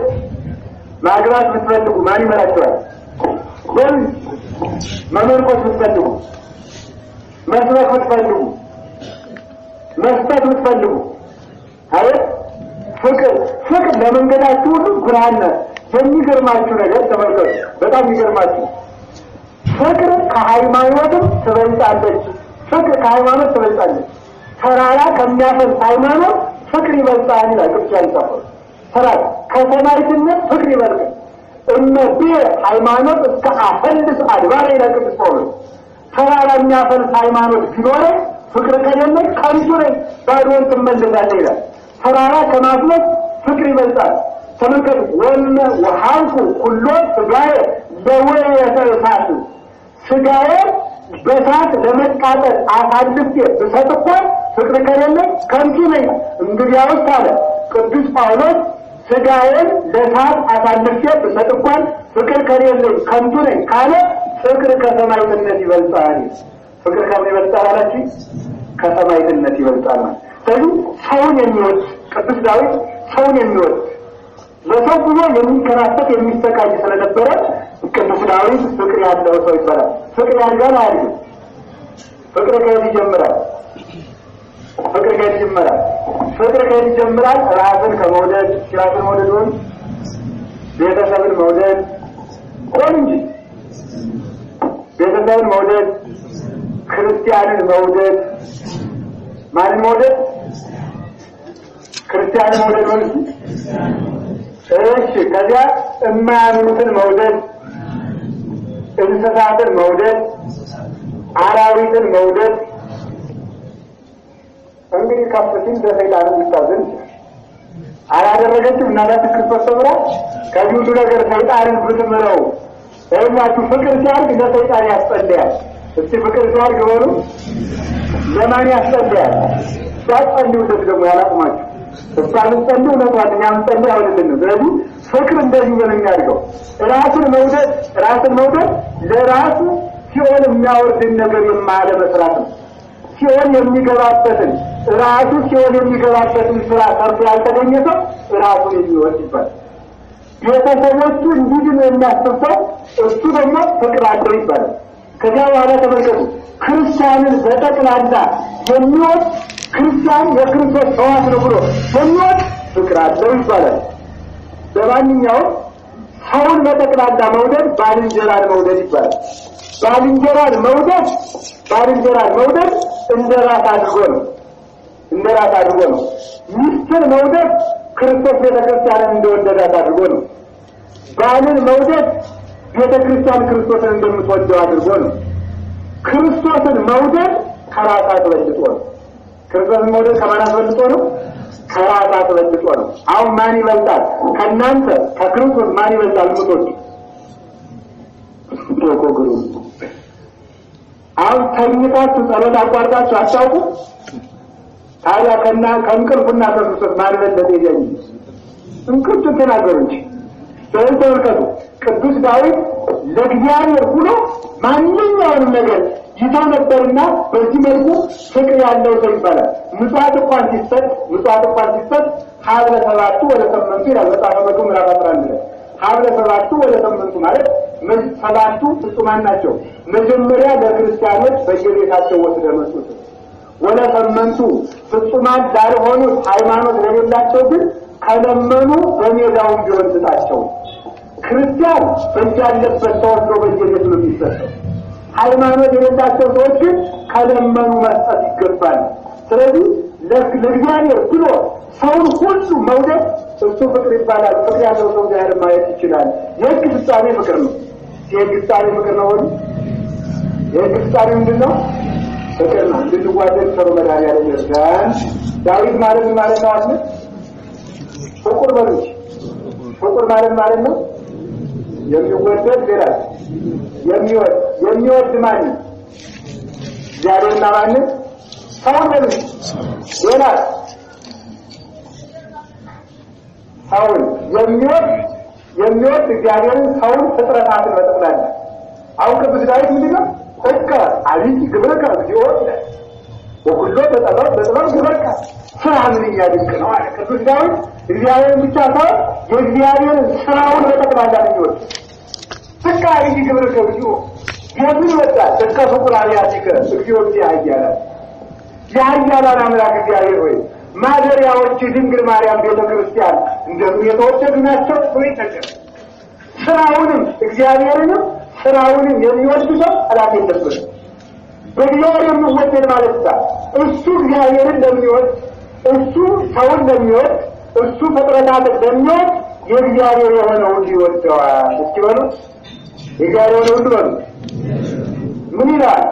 ማግባት ብትፈልጉ ማን ይመራችኋል? መመርቆስ ብትፈልጉ፣ መስበክ ብትፈልጉ፣ መስጠት ብትፈልጉ አይደል ፍቅር ለመንገዳችሁ ሁሉ ብርሃን ነው። የሚገርማችሁ ነገር ተመልከቱ፣ በጣም የሚገርማችሁ ፍቅር ከሃይማኖትም ትበልጣለች። ፍቅር ከሃይማኖት ትበልጣለች። ተራራ ከሚያፈስ ሃይማኖት ፍቅር ይበልጣል ይላል ቅዱስ ያዕቆብ። ተራራ ከሰማዕትነት ፍቅር ይበልጣል። እመቤ ሃይማኖት እስከ አፈልስ አድባር ይላል ቅዱስ ጳውሎስ። ተራራ የሚያፈስ ሃይማኖት ቢኖር ፍቅር ከሌለ ከንቱ ነኝ፣ ባዶን ትመለሳለህ ይላል። ተራራ ከማፍለስ ፍቅር ይበልጣል። ተመልከቱ፣ ወሐንኩ ኩሎ ሥጋዬ ለወየተ እሳት፣ ሥጋዬ በእሳት ለመቃጠል አሳልፌ ብሰጥ እንኳን ፍቅር ከሌለ ከንቱ ነኝ። እንግዲያውስ አለ ቅዱስ ጳውሎስ ሥጋዬን ለእሳት አሳልፌ ብሰጥ እንኳን ፍቅር ከሌለ ከንቱ ነኝ ካለ ፍቅር ከሰማዕትነት ይበልጣል። ፍቅር ከምን ይበልጣል አላችሁ? ከሰማዕትነት ይበልጣል። ስለዚህ ሰውን የሚወድ ቅዱስ ዳዊት ሰውን የሚወድ ለሰው ብሎ የሚከራተት የሚሰቃይ ስለነበረ ቅዱስ ዳዊት ፍቅር ያለው ሰው ይባላል። ፍቅር ያለው አይደል? ፍቅር ከዚህ ይጀምራል። ፍቅር ከዚህ ይጀምራል። ራስን ከመውደድ ራስን መውደድ ሆነ ቤተሰብን መውደድ ሆነ እንጂ ቤተሰብን መውደድ፣ ክርስቲያንን መውደድ፣ ማንን መውደድ? ክርስቲያንን መውደድ ሆነ እንጂ እሺ። ከዚያ የማያምኑትን መውደድ፣ እንስሳትን መውደድ፣ አራዊትን መውደድ። እንግዲህ ከፍቲን በሰይጣን ይታዘን አላደረገችም። እናት ክርስቶስ ተብራ ከዚህ ሁሉ ነገር ሰይጣንን ብትምረው እኛችሁ ፍቅር ሲያርግ ለሰይጣን ያስጠልያል። እስቲ ፍቅር ሲያርግ ሆኖ ለማን ያስጠልያል? ያስጠልዩለት ደግሞ ያላቁማችሁ እሷን ጸልዩ ለጓደኛም ጸልዩ አይደለም። ስለዚህ ፍቅር እንደዚህ ነው የሚያደርገው። ራስን መውደድ ለራሱ ሲኦል የሚያወርድን ነገር የማለ መስራት ነው። ሲኦል የሚገባበትን ራሱ ሲኦል የሚገባበትን ስራ ሰርቶ ያልተገኘ ሰው ራሱን የሚወድ ይባላል። ቤተሰቦቹ እንዲድኑ የሚያስብ ሰው እሱ ደግሞ ፍቅር አለው ይባላል። ከዚያ በኋላ ተመልከቱ፣ ክርስቲያንን በጠቅላላ የሚወድ ክርስቲያን የክርስቶስ ሰዋት ነው ብሎ የሚወድ ፍቅር አለው ይባላል። በማንኛውም ሰውን በጠቅላላ መውደድ ባልንጀራን መውደድ ይባላል። ባልንጀራን መውደድ እንደራስ አድርጎ ነው። ሚስትን መውደድ ክርስቶስ ቤተክርስቲያንን እንደወደዳት አድርጎ ነው። ባልን መውደድ ቤተክርስቲያን ክርስቶስን እንደምትወደው አድርጎ ነው። ክርስቶስን መውደድ ከራስ አስበልጦ ነው። ክርስቶስን መውደድ ከማን አስበልጦ ነው? ከራስ አስበልጦ ነው። አሁን ማን ይበልጣል? ከእናንተ ከክርስቶስ ማን ይበልጣል? ምቶች ተቆግሩ። አሁን ተኝታችሁ ጸሎት አቋርጣችሁ አታውቁ? ታዲያ ከእንቅልፍና ከክርስቶስ ማን በለጠ? ይገኝ እንቅልፍ ተናገሩ እንጂ። ስለዚህ ተመልከቱ፣ ቅዱስ ዳዊት ለእግዚአብሔር ብሎ ማንኛውንም ነገር ይተው ነበርና በዚህ መልኩ ፍቅር ያለው ሰው ይባላል። ምጽዋት እንኳን ሲሰጥ ሀብለ ሰባቱ ወደ ሰመንቱ ይላል መጽሐፈ መክብብ ምዕራፍ 11 ላይ። ሀብለ ሰባቱ ወደ ሰመንቱ ማለት ሰባቱ ፍጹማን ናቸው። መጀመሪያ ለክርስቲያኖች በየቤታቸው ወስደው መስጠት፣ ወደ ሰመንቱ ፍጹማን ላልሆኑት ሃይማኖት ለሌላቸው ግን ከለመኑ በሜዳው ቢሆን ስጣቸው። ክርስቲያን በእጃለበት ተወስዶ በየቤቱ ነው የሚሰጠው። ሃይማኖት የሌላቸው ሰዎች ግን ከለመኑ መስጠት ይገባል። ስለዚህ ለእግዚአብሔር ብሎ ሰውን ሁሉ መውደድ እሱ ፍቅር ይባላል። ፍቅር ያለው ሰው ጋር ማየት ይችላል። የሕግ ፍጻሜ ፍቅር ነው። የሕግ ፍጻሜ ፍቅር ነው። የሕግ ፍጻሜ ምንድን ነው? ፍቅር ነው። እንድንዋደድ ሰው መድኃኒዓለም ይርዳን። ዳዊት ማለት ምን ማለት ነው? አለ ፍቁር በሉት። ፍቁር ማለት ነው የሚወደድ ሌላ የሚወድ ማን? እግዚአብሔርና ማን? ሰው በሉት። ሌላ ሰውን የሚወድ እግዚአብሔርን፣ ሰውን፣ ፍጥረታትን በጠቅላላ። አሁን ቅዱስ ዳዊት ምንድነው? እከ አብይ ግብርከ እግዚኦ ይላል። ወኩሎ በጥበብ ግብርከ ስራ ምንኛ ድንቅ ነው አለ ቅዱስ ዳዊት። እግዚአብሔርን ብቻ ሳይሆን የእግዚአብሔርን ስራውን በጠቅላላ የሚወድ ስቃይ ግብር ከብዩ የምን ወጣ ተከፉ ቁራሪያቲከ እግዚኦቲ አያለ ያያላና አምላክ እግዚአብሔር ሆይ ማደሪያዎች ድንግል ማርያም ቤተክርስቲያን እንደምን የተወደዱ ናቸው ወይ ተከለ ስራውንም እግዚአብሔርንም ስራውንም የሚወድ ሰው አላፊ ተብሎ በእግዚአብሔር የሚወደድ ማለት ነው እሱ እግዚአብሔርን እንደሚወድ እሱ ሰውን እንደሚወድ እሱ ፍጥረታትን እንደሚወድ የእግዚአብሔር የሆነው ይወደዋል እስኪ በሉ እግዚአብሔር የሆነው በሉ ምን ይላል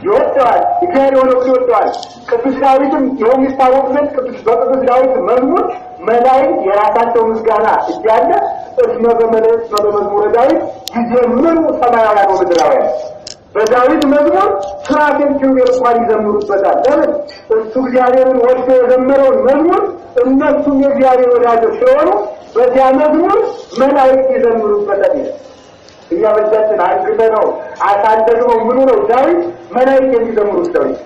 ይወደዋል እግዚአብሔር የሆነው ይወደዋል ቅዱስ ዳዊትም ይኸው የሚታወቅበት በቅዱስ ዳዊት መዝሙር መላእክት የራሳቸው ምስጋና እያለ እስመ በመላእክት በመዝሙረ ዳዊት ይዘምሩ ሰማያውያን ወምድራውያን በዳዊት መዝሙር ስራቴን ኪሩቤል እንኳን ይዘምሩበታል ለምን እሱ እግዚአብሔርን ወዶ የዘመረውን መዝሙር እነሱም የእግዚአብሔር ወዳጆች ስለሆኑ በዚያ መዝሙር መላእክት ይዘምሩበታል እኛ በዛችን አንግተ ነው አሳደግነው ምኑ ነው ዳዊት መላእክት የሚዘምሩት ዳዊት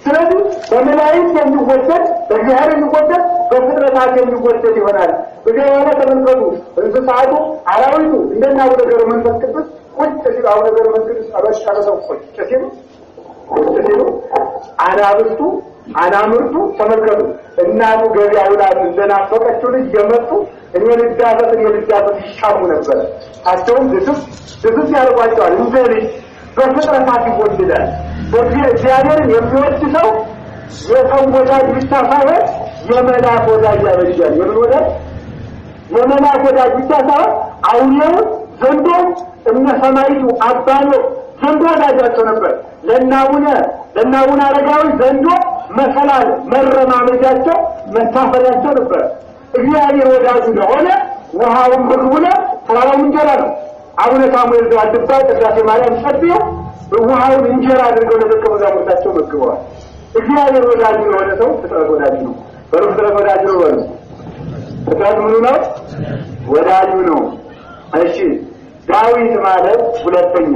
ስለዚህ በመላእክት የሚወደድ በእግዚአብሔር የሚወደድ በፍጥረታት የሚወደድ ይሆናል በዚያው ተመልከቱ እንስሳቱ አራዊቱ እንደና ወደ ገር መንፈስ ቅዱስ ቁጭ ሲሉ አሁን ነገር መንገድ አበሻለሰው ቁጭ ሲሉ አናብስቱ አናምርቱ ተመልከቱ እናቱ ገበያ ውላሉ እንደናፈቀችው ልጅ የመጡ እኔ ልዳፈት ይሻሙ ነበር አስተውም ድስስ ያደርጓቸዋል እንደ ልጅ በፍጥረታት ይወደዳል እግዚአብሔርን የሚወድ ሰው የሰው ወዳጅ ብቻ ሳይሆን የመላክ ወዳጅ ያበጃል የምን ወዳጅ የመላክ ወዳጅ ብቻ ሳይሆን አውሬውን ዘንዶም እነ ሰማይቱ አባሎ ዘንዶ ወዳጃቸው ነበር ለናውና አረጋዊ ዘንዶ መሰላል መረማመጃቸው መታፈሪያቸው ነበር እግዚአብሔር ወዳጁ ለሆነ ውሃውን ምግቡነ ተራራውን እንጀራ ነው አቡነ ሳሙኤል ዘዋድባ ቅዳሴ ማርያም ጸልየው ውሃውን እንጀራ አድርገው ለደቀ መዛሙርታቸው መግበዋል እግዚአብሔር ወዳጁ ለሆነ ሰው ፍጥረት ወዳጁ ነው ፍጥረት ወዳጁ ነው ወሉ ፍጥረት ምኑ ነው ወዳጁ ነው እሺ ዳዊት ማለት ሁለተኛ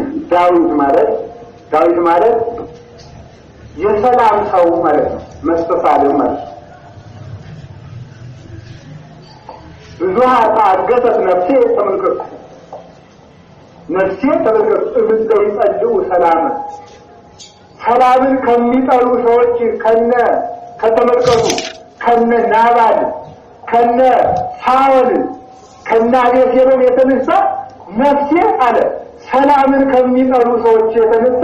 ዳዊት ማለት የሰላም ሰው ማለት ነው መስተፋለም ማለት ብዙሃ ታገሰት ነፍሴ ተመልከቱ እብደው ይጸልዩ ሰላምን ከሚጠሉ ሰዎች ከተመልከቱ ከነ ናባል ከነ ሳውል ከነ አቤሴሎም የተነሳ ነፍሴ አለ ሰላምን ከሚጠሉ ሰዎች የተነሳ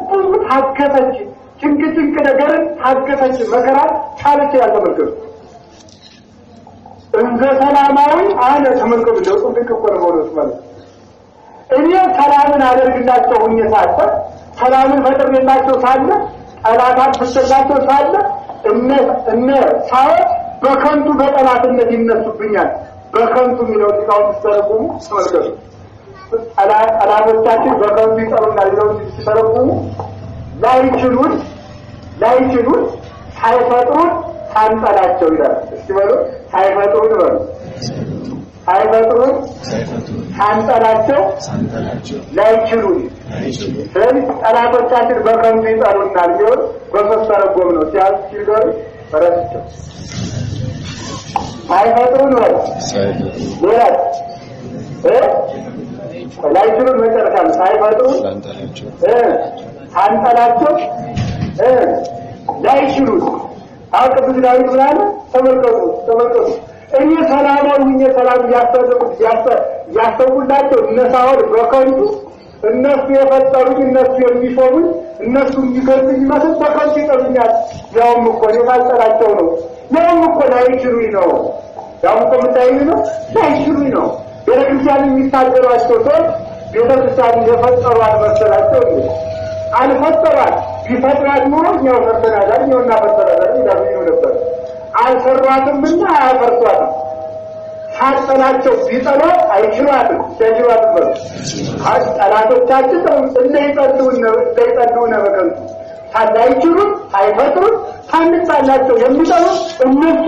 ብዙ ታገሰች ጭንቅ ነገርን ታገሰች መከራ ቻለች ያልተመልከቱ እንደ ሰላማዊ አለ ተመልከቱ ለውጥ ድንቅ ሆኖ ማለት እኔ ሰላምን አደርግላቸው ሆኜ ሳለ ሰላምን ፈጥሬላቸው ሳለ ጠላታት ፍሰላቸው ሳለ እነ ሳውል በከንቱ በጠላትነት ይነሱብኛል በከንቱ የሚለው ቃል ተስተረጉሙ ተመልከቱ ጠላቶቻችን በከንቱ ይጠሩናል ይለው ሲተረጉሙ ላይችሉን ሳይፈጥሩን ሳንጠላቸው ይላል እስቲ በሉ ሳይፈጥሩን ሳንጠላቸው ላይችሉን ስለዚህ ጠላቶቻችን በከንቱ ይጠሩናል ይሆን በተስተረጎም ነው ሲያስችል ፈረስቸው ሳይፈጥሩን ነው ወራት ላይችሉን መጨረሻም ሳይፈጥሩን ሳንጠላቸው ላይችሉን ቅዱስ ዳዊት ብላለ ተመልከቱ እኔ ሰላማዊ ሁኜ ሰላም ያስተውላቸው እነ ሳውል በከንቱ እነሱ የፈጠሩኝ እነሱ የሚሾሙኝ እነሱ የሚገርሙኝ ማለት በከንቱ ይጠሩኛል ያውም እኮ የማልጠላቸው ነው ያውም እኮ ላይችሉኝ ነው ያውም እኮ የምታዩኝ ነው ላይችሉኝ ነው ቤተክርስቲያን የሚታገሯቸው ሰዎች ቤተክርስቲያን የፈጠሯት መሰላቸው አልፈጠሯት ቢፈጥራት ኖሮ እኛው ፈርተናል እኛውና ፈጠራለን ይላሉ ነበር አልፈሯትምና አያፈርሷትም ሳጠላቸው ቢጠሏት አይችሏትም ሲያጅሏትም ጠላቶቻችን እንዳይጠሉን በከንቱ ሳይችሉን ሳይፈጥሩን ሳንጣላቸው የሚጠሉ እነሱ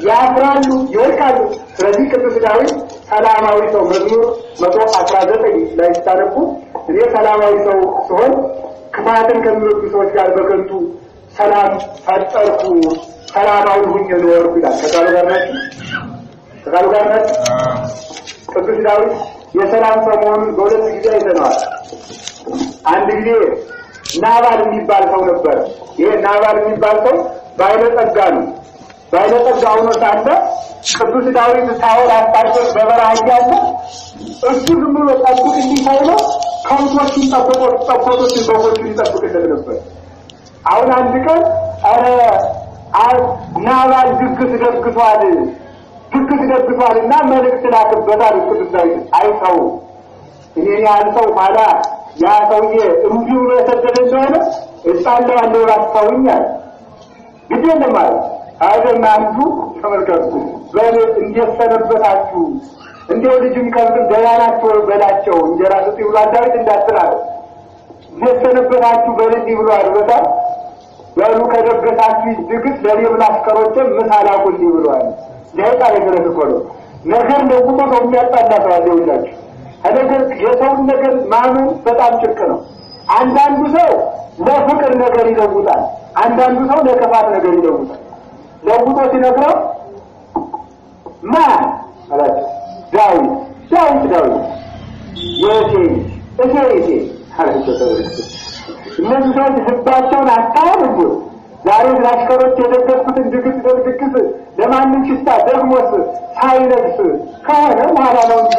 ያፍራሉ ይወድቃሉ ስለዚህ ቅዱስ ዳዊት ሰላማዊ ሰው መዝሙር 119 ላይ ታነቡ እኔ ሰላማዊ ሰው ሲሆን ክፋትን ከሚወዱ ሰዎች ጋር በከንቱ ሰላም ፈጠርኩ ሰላማዊ ሁኜ ኖርኩ ይላል ከቃሉ ጋር ናችሁ ቅዱስ ዳዊት የሰላም ሰው መሆኑን በሁለት ጊዜ አይተነዋል። አንድ ጊዜ ናባል የሚባል ሰው ነበር። ይሄ ናባል የሚባል ሰው ባለጸጋ ነው። ባለጸጋ ሆኖ ሳለ ቅዱስ ዳዊት ሳኦል አስታርቆት በበረሃ እያለ እሱ ዝም ብሎ ጠብቅ እንዲሳይለው ከብቶችን ጠቦቶችን በጎችን ይጠብቅለት ነበር። አሁን አንድ ቀን ናባል ድግስ ደግሷልና መልእክት ላክበታል ቅዱስ ዳዊት። አይተው እኔ ያልተው ኋላ ያ ሰውዬ እምቢ ብሎ የሰደደ እንደሆነ እጣለዋለሁ ራስታውኛል ግዴ እንደማለት አይደለም። አንዱ ተመልከቱ በል እንዲሰነበታችሁ እንደው ልጅም ከብም ደላናቸው በላቸው እንጀራ ስጡ ብሎ ዳዊት እንዳትራለ እንዲሰነበታችሁ በል ብሎ አድርጎታል። በሉ ከደገሳችሁ ድግስ ለሌላ አስከሮች ምሳላቁ ብሏል። ለይጣ ይገረከሉ ነገር ለቁሞ ነው የሚያጣላው አይደላችሁ። ነገር የሰው ነገር ማመን በጣም ጭንቅ ነው። አንዳንዱ ሰው ለፍቅር ነገር ይለውጣል፣ አንዳንዱ ሰው ለከፋት ነገር ይለውጣል። ለውጦ ሲነግረው ማን አላቸው ዳዊት የሴ አላቸው። እነዚህ ሰዎች ህባቸውን አታውቁ። ዛሬ ላሽከሮች የደገፉትን ድግስ ለማንም ሽታ ደግሞስ ሳይነግስ ከሆነ በኋላ ነው እንጂ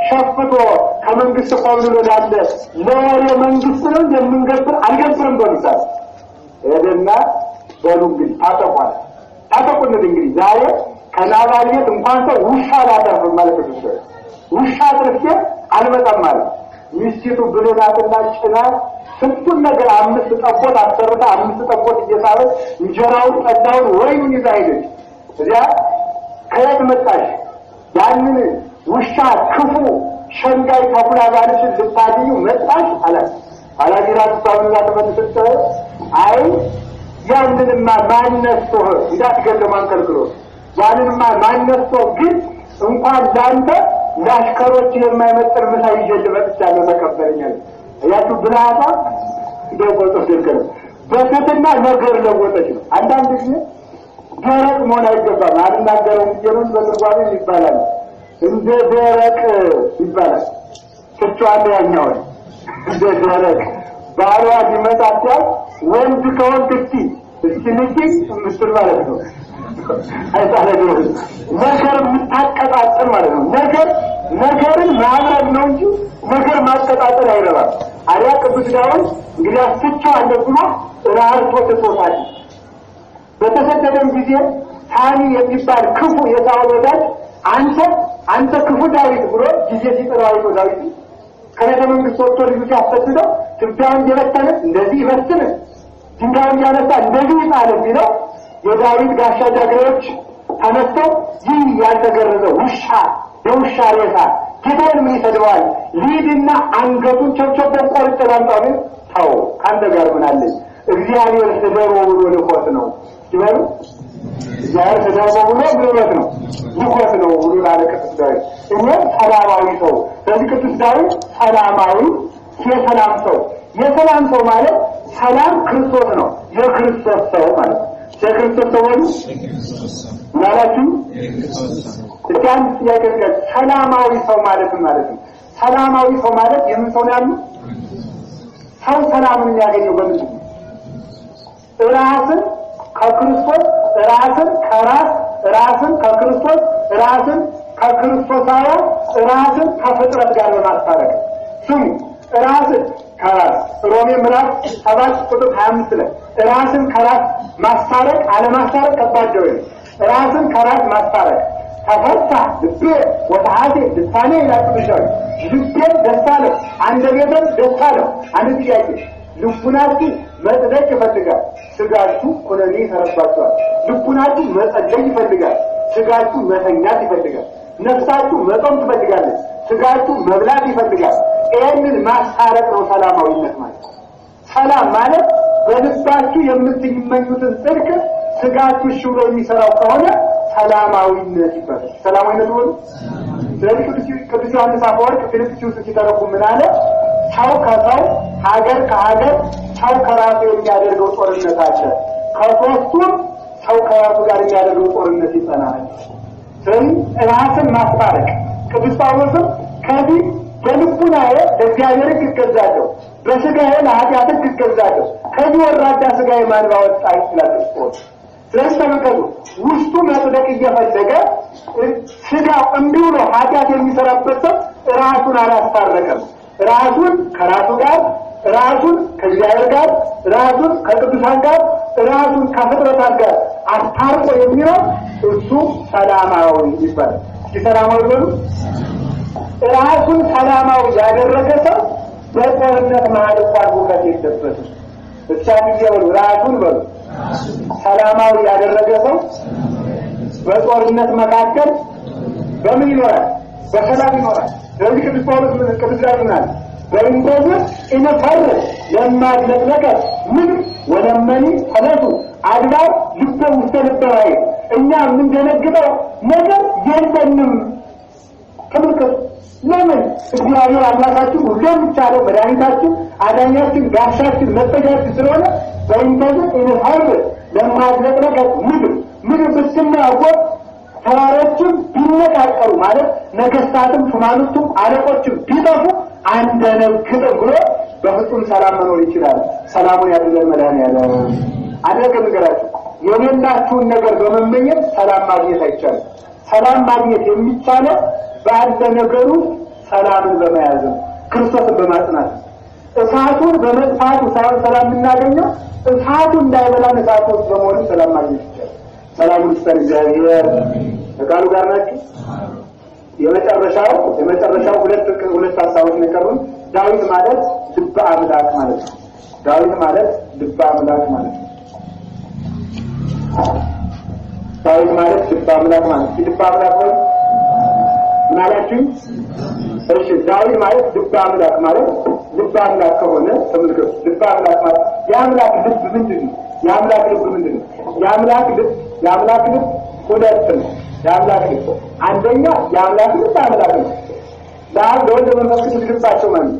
ሸፍቶ ከመንግስት ቆምሎ ያለ ለወሬ መንግስት ነው እንደምንገብር አልገብርም በሉታል። እደና በሉ እንግዲህ ታጠቁን እንግዲህ ዛሬ ከናባል ቤት እንኳን ሰው ውሻ ላተርፍ ማለት ነው። ውሻ ትርፌ አልመጣም ማለት ሚስቱ ብለናትና ጭና ስንቱን ነገር 5 ጠቦት አሰርታ 5 ጠቦት እየሳበች እንጀራውን ጠዳውን ወይኑን ይዛ ሄደች። እዚያ ከየት መጣሽ? ያንን ውሻ ክፉ ሸንጋይ ተኩላ ባልሽን ልታድዩ መጣሽ አላት። አላዲራት ታውላ ተመልሰተ አይ ያንንማ ማንነስቶ እንዳትገለማን ከልክሎ ያንንማ ማንነስቶ ግን እንኳን ላንተ ላሽከሮች የማይመጥር ምሳ ይዤ መጥቻለሁ ተቀበለኛል። ያቱ ብላታ ደቆጦ ደርከለ በከተና ነገር ለወጠች ነው። አንዳንድ ጊዜ ደረቅ መሆን አይገባም። አልናገረው እንጀሩን በትርጓሜ ይባላል እንደ ደረቅ ይባላል። ፍቷን ያኛው እንደ ደረቅ ባሏ ሊመጣጣ ወንድ ከወንድቲ እስኪንጂ ምስል ማለት ነው። አይታለኝ ነገር ምታቀጣጥል ማለት ነው። ነገርን ማብረድ ነው እንጂ ነገር ማቀጣጠል አይረባም። አሪያ ቅዱስ ዳዊት እንግዲህ አስተቻው አንደብሎ ራርቶ ተቆጣጣ። በተሰደደም ጊዜ ታኒ የሚባል ክፉ የሳኦል ወዳጅ አንተ ክፉ ዳዊት ብሎ ጊዜ ሲጠራው ዳዊት ከቤተ መንግስት ወጥቶ ልጁ ሲያስፈትደው ትብታውን እየበተነ እንደዚህ ይበትነ ድንጋዩን ያነሳ እንደዚህ ይጣል ቢለው የዳዊት ጋሻ ጃግሬዎች ተነስተው ይህ ያልተገረዘ የውሻ ሬሳ ጌታን ምን ይሰድዋል? ሊድና አንገቱን ቸብቸብ ቆርጦ ላምጣው ተው ካንተ ጋር ምን አለ? እግዚአብሔር ተደሮ ብሎ ልቆት ነው ይበሉ። እግዚአብሔር ተደሮ ብሎ ልቆት ነው ብሎ ላለቅስ ዳዊት እኛ ሰላማዊ ሰው ስለዚህ ቅዱስ ዳዊት ሰላማዊ የሰላም ሰው ማለት ሰላም ክርስቶስ ነው። የክርስቶስ ሰው ማለት የክርስቶስ ሰው ማለትም እጃን ያገኘ ሰላማዊ ሰው ማለት ነው። ሰላማዊ ሰው ማለት የምን ሰው ነው? ሰው ሰላምን ያገኘው በምን ራስን ከክርስቶስ ራስን ከራስ ራስን ከክርስቶስ ራስን ከክርስቶሳዊ ራስን ከፍጥረት ጋር በማስታረቅ ስሙ ራስን ከራስ ሮሜ ምዕራፍ 7 ቁጥር 25 ላይ ራስን ከራስ ማስታረቅ አለማስታረቅ ከባድ ነው። ራስን ከራስ ማስታረቅ ተፈታ ልቤ ወታሃቴ ልሳኔ ይላጥብሻል። ልቤ ደስታለው አንደበቴም ደስታለው። አንድ ጥያቄ ልቡናችሁ መጽደቅ ይፈልጋል፣ ስጋችሁ ኩነኔ ይሰራባችኋል። ልቡናችሁ መጸደቅ ይፈልጋል፣ ስጋችሁ መተኛት ይፈልጋል። ነፍሳችሁ መጾም ትፈልጋለች፣ ስጋችሁ መብላት ይፈልጋል። ይሄንን ማስታረቅ ነው ሰላማዊነት ማለት። ሰላም ማለት በልባችሁ የምትመኙትን ጽድቅ ስጋችሁ ሽሎ የሚሰራው ከሆነ ሰላማዊነት ይባላል። ሰላማዊነት ነው። ስለዚህ ቅዱስ ዮሐንስ አፈወርቅ ፊልጵስዩስ ሲተረጉም ምን አለ? ሰው ከሰው ሀገር ከሀገር ሰው ከራሱ የሚያደርገው ጦርነት አለ። ከሶስቱም ሰው ከራሱ ጋር የሚያደርገው ጦርነት ይጸናል። ስለዚህ ራስን ማስታረቅ ቅዱስ ጳውሎስም ከዚህ በልቡናዬ ለእግዚአብሔር እገዛለሁ፣ በስጋዬ ለኃጢአት እገዛለሁ። ከዚህ ወራዳ ስጋዬ ማን ባወጣኝ ይላል ክርስቶስ። ስለዚህ ተመልከቱ፣ ውስጡ መጽደቅ እየፈለገ ስጋው እምቢ ብሎ ኃጢአት የሚሰራበት ሰው ራሱን አላስታረቀም። ራሱን ከራሱ ጋር፣ ራሱን ከእግዚአብሔር ጋር፣ ራሱን ከቅዱሳን ጋር፣ ራሱን ከፍጥረታት ጋር አስታርቆ የሚኖር እሱ ሰላማዊ ይባላል። ሰላማዊ በሉ። ራሱን ሰላማዊ ያደረገ ሰው በጦርነት መሀል እንኳን ሁከት የለበትም። ብቻ ጊዜ በሉ ራሱን በሉ ሰላማዊ ያደረገ ሰው በጦርነት መካከል በምን ይኖራል? በሰላም ይኖራል። ስለዚህ ቅዱስ ጳውሎስ ቅዱስ ዳዊት በእንደዚህ ኢነፈር ለማድለቅለቀ ምን ወለመኒ ፈለሱ አድባር ልበ ውስተ ልበራይ እኛ የምንደነግጠው ነገር የለንም። ተመልከቱ። ለምን? እግዚአብሔር አምላካችን ሁሉም ይቻለው መድኃኒታችን፣ አዳኛችን፣ ጋሻችን፣ መጠጊያችን ስለሆነ በእንደዚህ ኢነፈር ለማድለቅለቀ ምን ብትናወጥ ተራሮችም ቢነቃቀሩ ማለት ነገስታትም ሹማምንቱም አለቆችም ቢጠፉ አንደነግጥም ብሎ በፍጹም ሰላም መኖር ይችላል። ሰላሙን ያድለን መድኃኒዓለም። አደረገ ነገራችሁ የሌላችሁን ነገር በመመኘት ሰላም ማግኘት አይቻልም። ሰላም ማግኘት የሚቻለው ባለ ነገሩ ሰላምን በመያዝ ክርስቶስን በማጽናት እሳቱን በመጥፋቱ ሳይሆን ሰላም የምናገኘው እሳቱ እንዳይበላን እሳቱ በመሆኑ ሰላም ማግኘት ይቻላል። ሰላሙን ይስጠን እግዚአብሔር። ከቃሉ ጋር ናችሁ። የመጨረሻው ሁለት ሐሳቦች ነው። ዳዊት ማለት ልበ አምላክ ማለት ነው። ዳዊት ማለት ልበ አምላክ ማለት ነው። ዳዊት ማለት ልበ አምላክ ማለት ነው። ልበ አምላክ ወይ ምናላችሁ? እሺ ዳዊት ማለት ልበ አምላክ ማለት ልበ አምላክ ከሆነ ተመልከቱ። ልበ አምላክ ማለት የአምላክ ልብ ምንድን ነው? የአምላክ ልብ ምንድን ነው? የአምላክ ልብ ሁለት ነው። የአምላክ ልብ አንደኛ የአምላክ ልብ አምላክ ነው። ለአብ ለወልድ ለመንፈስ ቅዱስ ልባቸው ማለት ነው።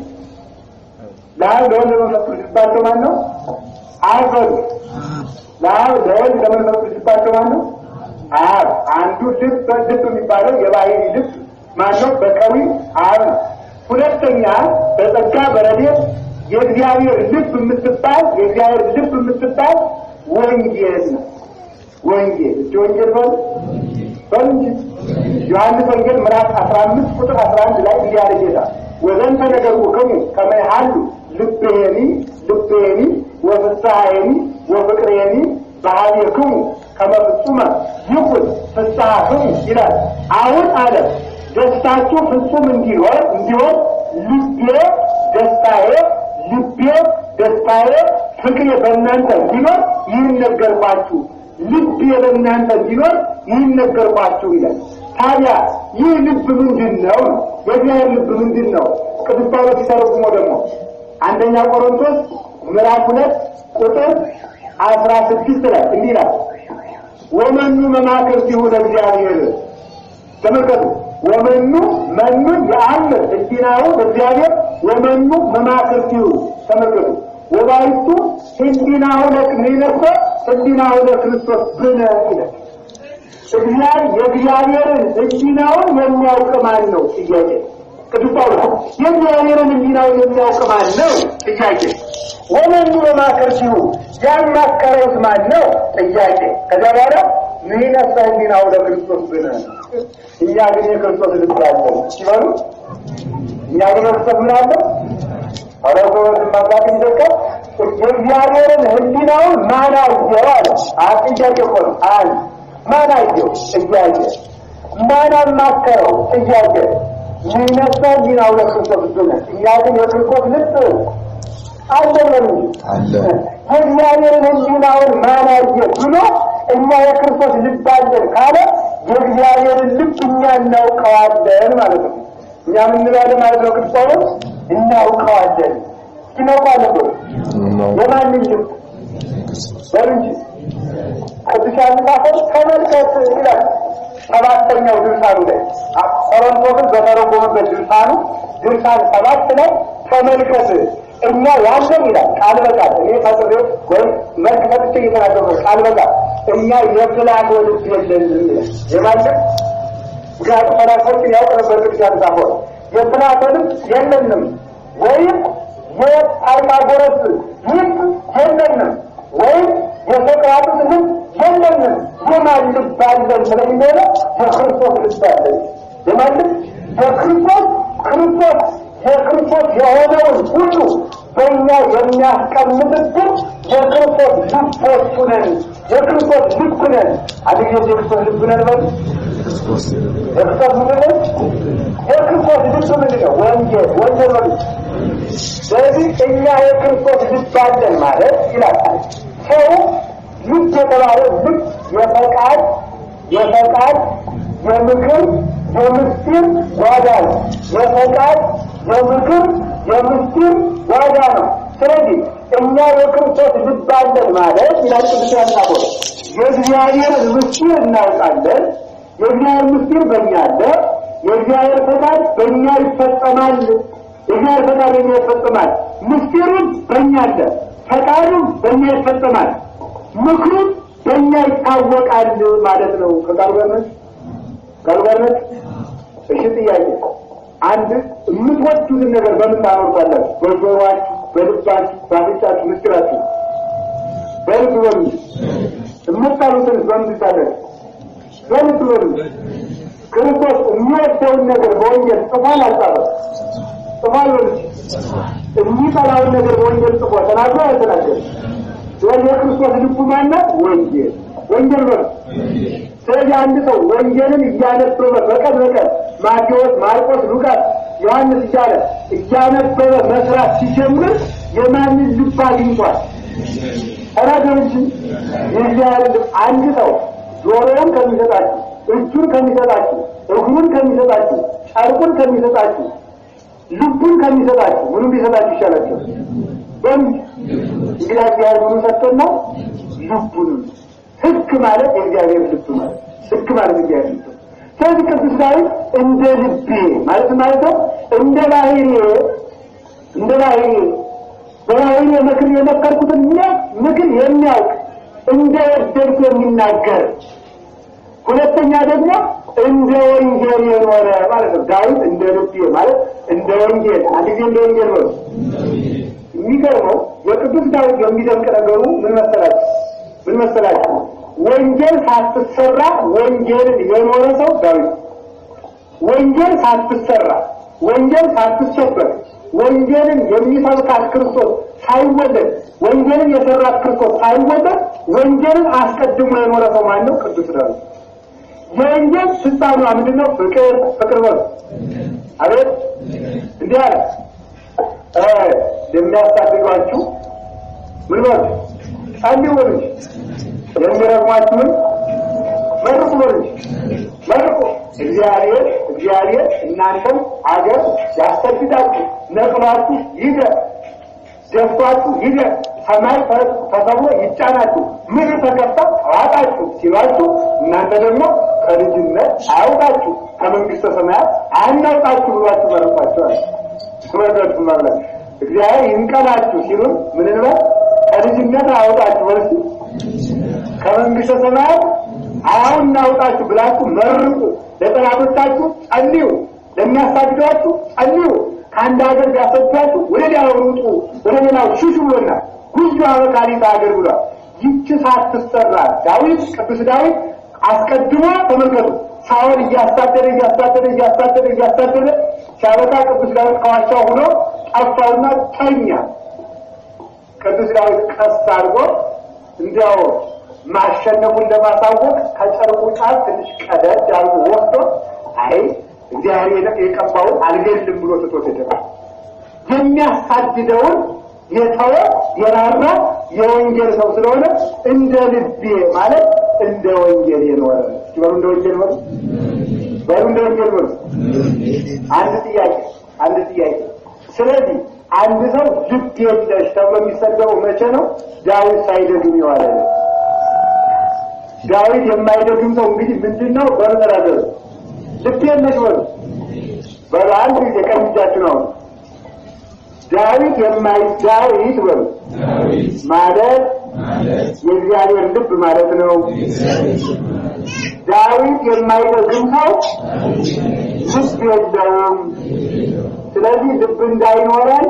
ለአብ ለወልድ ለመንፈስ ቅዱስ ልባቸው ማለት ነው። አፈር ለአብ ለወልድ ለመንፈስ ቅዱስ ልባቸው ማለት ነው። አብ አንዱ ልብ የሚባለው የባህሪ ልብ ማነው? በቀዊ አብ። ሁለተኛ በጸጋ በረድኤት የእግዚአብሔር ልብ የምትባል ወንጌል ነው። ወንጌል ወንጌል በእንጂ ዮሐንስ ወንጌል ምዕራፍ 15 ቁጥር 11 ላይ እንዲያለ ጌታ ወዘንተ ነገርኩክሙ ከመ ይሃሉ ልቤኒ ወፍስሐኒ ወፍቅሬኒ በኀቤክሙ ከመ ፍጹመ ይኩን ፍስሐክሙ ይላል። አሁን አለ ደስታችሁ ፍጹም እንዲሆን ልቤ ደስታዬ ፍቅሬ በእናንተ እንዲኖር ይህን ነገርኳችሁ። ልቤ በእናንተ እንዲኖር ይህን ነገርኳችሁ ይላል። ታዲያ ይህ ልብ ምንድን ነው? የእግዚአብሔር ልብ ምንድን ነው? ቅዱስ ጳውሎስ ሲተረጉመው ደግሞ አንደኛ ቆሮንቶስ ምዕራፍ 2 ቁጥር 16 ላይ እንዲህ ይላል፣ ወመኑ መማክርቲሁ ለእግዚአብሔር። ተመልከቱ። መኑ የአምር ሕሊናሁ ለእግዚአብሔር ወመኑ መማክርቲሁ። ተመልከቱ። ወባይቱ ሕሊናሁ ለክርስቶስ ሕሊናሁ ለክርስቶስ ብነ ይላል። የእግዚአብሔርን ሕሊናውን የሚያውቅ ማን ነው? ጥያቄ። ቅዱስ ጳውሎስ የእግዚአብሔርን ሕሊናውን የሚያውቅ ማን ነው? ጥያቄ። ወመኑ መማክርቲሁ ያማከረውስ ማን ነው? ጥያቄ። ከዚያ በኋላ ንሕነሰ ሕሊናሁ ለክርስቶስ ብነ፣ እኛ ግን የክርስቶስ ልብ አለን ሲበሉ፣ እኛ ግን የክርስቶስ ምን አለን? አረጎን ማባክ ይደቀ የእግዚአብሔርን ሕሊናውን ማን አየው አለ። ጥያቄ እኮ ነው። ማን አየው? እግዚአብሔር። ማን አማከረው? ጥያቄ። ንሕነሰ ሕሊናሁ ለክርስቶስ ብነ፣ እኛ ግን የክርስቶስ ልብ አለን አለ። የእግዚአብሔርን ሕሊናውን ማን አየ ብሎ እኛ የክርስቶስ ልብ አለን ካለ የእግዚአብሔርን ልብ እኛ እናውቀዋለን ማለት ነው። እኛ ምን እንላለን ማለት ነው? ቅዱስ ጳውሎስ እናውቀዋለን። እናውቀዋለን ብሎ የማንን ልብ በእንጂ ቅዱስ ዮሐንስ ተመልከት ይላል። 7ኛው ድርሳኑ ላይ ቆሮንቶስን በተረጎመበት ድርሳን 7 ላይ ተመልከት እኛ ያለን ይላል ቃል በቃል። እኔ ፈጥሬው ወይም መልክ ፈጥቼ እየተናገርኩ ቃል በቃል እኛ የፍላጎ ልብ የለንም ይላል። የማለት ጋር ፈራሶችን ያውቅ ነበር ቅዱስ ዮሐንስ የፕላቶንም የለንም ወይም የአርማጎረስ ይህ የለንም ወይም የሶቅራጥስንም የለንም የማን ልብ አለን ስለሚለው የክርስቶስ ልብ አለን የማለት የክርስቶስ የሆነውን ሁሉ በእኛ የሚያስቀምጥብን የክርስቶስ ልቦች ነን የክርስቶስ ልብ ነን አዲስ የክርስቶስ ልብ ነን ማለት የክርስቶስ ልብ ምንድነው ወንጌል ማለት ስለዚህ እኛ የክርስቶስ ልብ አለን ማለት ይላል ሰው ልብ የተባለ ልብ የፈቃድ የምክር የምስጢር ዋጋ ነው የፈቃድ የምክር የምስጢር ዋጋ ነው ስለዚህ እኛ የክርስቶስ ልብ አለን ማለት ይላል ቅዱስ ያዕቆብ የእግዚአብሔር ምስጢር እናውቃለን የእግዚአብሔር ምስጢር በእኛ አለ የእግዚአብሔር ፈቃድ በእኛ ይፈጸማል የእግዚአብሔር ፈቃድ በእኛ ይፈጸማል ምስጢሩም በእኛ አለ ፈቃዱም በእኛ ይፈጸማል ምክሩም በእኛ ይታወቃል ማለት ነው ካልበርነት እሺ ጥያቄ አንድ የምትወዱትን ነገር በምን ታኖሩታላችሁ በጆሮአችሁ በልባችሁ በአፍንጫችሁ ምስጢራችሁ በልብ የምታሉትን በምን ታላችሁ በልብ ክርስቶስ የሚወደውን ነገር በወንጌል ጽፏል አልጻፈም ጽፏል የሚጠላውን ነገር በወንጌል ጽፏል ተናግሮ አልተናገረም ስለዚህ የክርስቶስ ልቡ ማናት ወንጌል ነው ስለዚህ አንድ ሰው ወንጌልን እያነበበ በቀን ማቴዎስ ማርቆስ ሉቃስ ዮሐንስ እያነበበ መስራት ሲጀምር የማንን ልብ አግኝቷል አራገንጂ የእግዚአብሔር አንድ ሰው ጆሮውን ከሚሰጣችሁ እጁን ከሚሰጣችሁ እግሩን ከሚሰጣችሁ ጨርቁን ከሚሰጣችሁ ልቡን ከሚሰጣችሁ ምንም ቢሰጣችሁ ይሻላችሁ እግዚአብሔር ምኑ ሰጥቶና ልቡን ህግ ማለት የእግዚአብሔር ልብ ማለት ህግ ማለት የእግዚአብሔር ልብ ስለዚህ ቅዱስ ዳዊት እንደ ልቤ ማለት ነው እንደ ባህሪዬ ምክር የመከርኩትን ምክር የሚያውቅ እንደ ወደድኩ የሚናገር ሁለተኛ ደግሞ እንደ ወንጌል የኖረ ማለት ነው ዳዊት እንደ ልቤ ማለት እንደ ወንጌል አንዲት እንደ ወንጌል ነው የሚገርመው የቅዱስ ዳዊት የሚደንቅ ነገሩ ምን መሰላችሁ ወንጌል ሳትሰራ ወንጌልን የኖረ ሰው ዳዊት ወንጌል ሳትሰራ ወንጌል ሳትሰበክ ወንጌልን የሚሰብካት ክርስቶስ ሳይወለድ ወንጌልን የሰራት ክርስቶስ ሳይወለድ ወንጌልን አስቀድሞ የኖረ ሰው ማን ነው ቅዱስ ዳዊት የወንጌል ስልጣኑ ምንድነው ፍቅር ነው አቤት እንዲያ ለሚያሳድጓችሁ ምን ነው አንዲው ወንጌል የሚረግሟችሁን መርቁ እግዚአብሔር እናንተም አገር ያስተዳድራችሁ ነቅላችሁ ደፍቷችሁ ሰማይ ተሰብሮ ይጫናችሁ ምድር ተከፍታ አዋጣችሁ ሲሏችሁ እናንተ ደግሞ ከልጅነት አያውቃችሁ ከመንግስተ ሰማያት አናውጣችሁ ብሏችሁ መርቋቸዋል ስለዚህ ማለት እግዚአብሔር ይንቀላችሁ ሲሉን ምን ነው ከልጅነት አያውቃችሁ ወርሲ ከመንግስተ ሰማያት አሁን እናውጣችሁ ብላችሁ መርቁ ለጠላቶቻችሁ ጸልዩ ለሚያሳድዷችሁ ጸልዩ ከአንድ ሀገር ያሰጣችሁ ወደ ያወሩጡ ወደ ሌላው ሽሹ ብሎና ጉጆ አበካሪት ሀገር ብሏል ይህች ሳትሰራ ዳዊት ቅዱስ ዳዊት አስቀድሞ ተመልከቱ ሳውል እያሳደደ ሲያበቃ ቅዱስ ዳዊት ከዋሻው ሆኖ ጠፋውና ተኛ ቅዱስ ዳዊት ቀስ አድርጎ እንዲያው ማሸነፉን ለማሳወቅ ከጨርቁ ጫፍ ትንሽ ቀደድ አድርጎ ወስዶ አይ እግዚአብሔር የቀባው አልገልም ብሎ ተቶት ይደረግ የሚያሳድደውን የተወ የራራ የወንጌል ሰው ስለሆነ እንደ ልቤ ማለት እንደ ወንጌል የኖረ ሲወሩ እንደ ወንጌል ነው እንደ ወንጌል ነው አንድ ጥያቄ ስለዚህ አንድ ሰው ልብ የለሽ ተብሎ የሚሰደው መቼ ነው ዳዊት ሳይደግም ይዋለ ዳዊት የማይደግም ሰው እንግዲህ ምንድነው በረተራደረ ልብ የለሽ ነው በአንድ የቀምጃችሁ ነው ዳዊት የማይዳዊት ማለት የእግዚአብሔር ልብ ማለት ነው። ዳዊት የማይጠግም ሰው ልብ የለውም። ስለዚህ ልብ እንዳይኖረን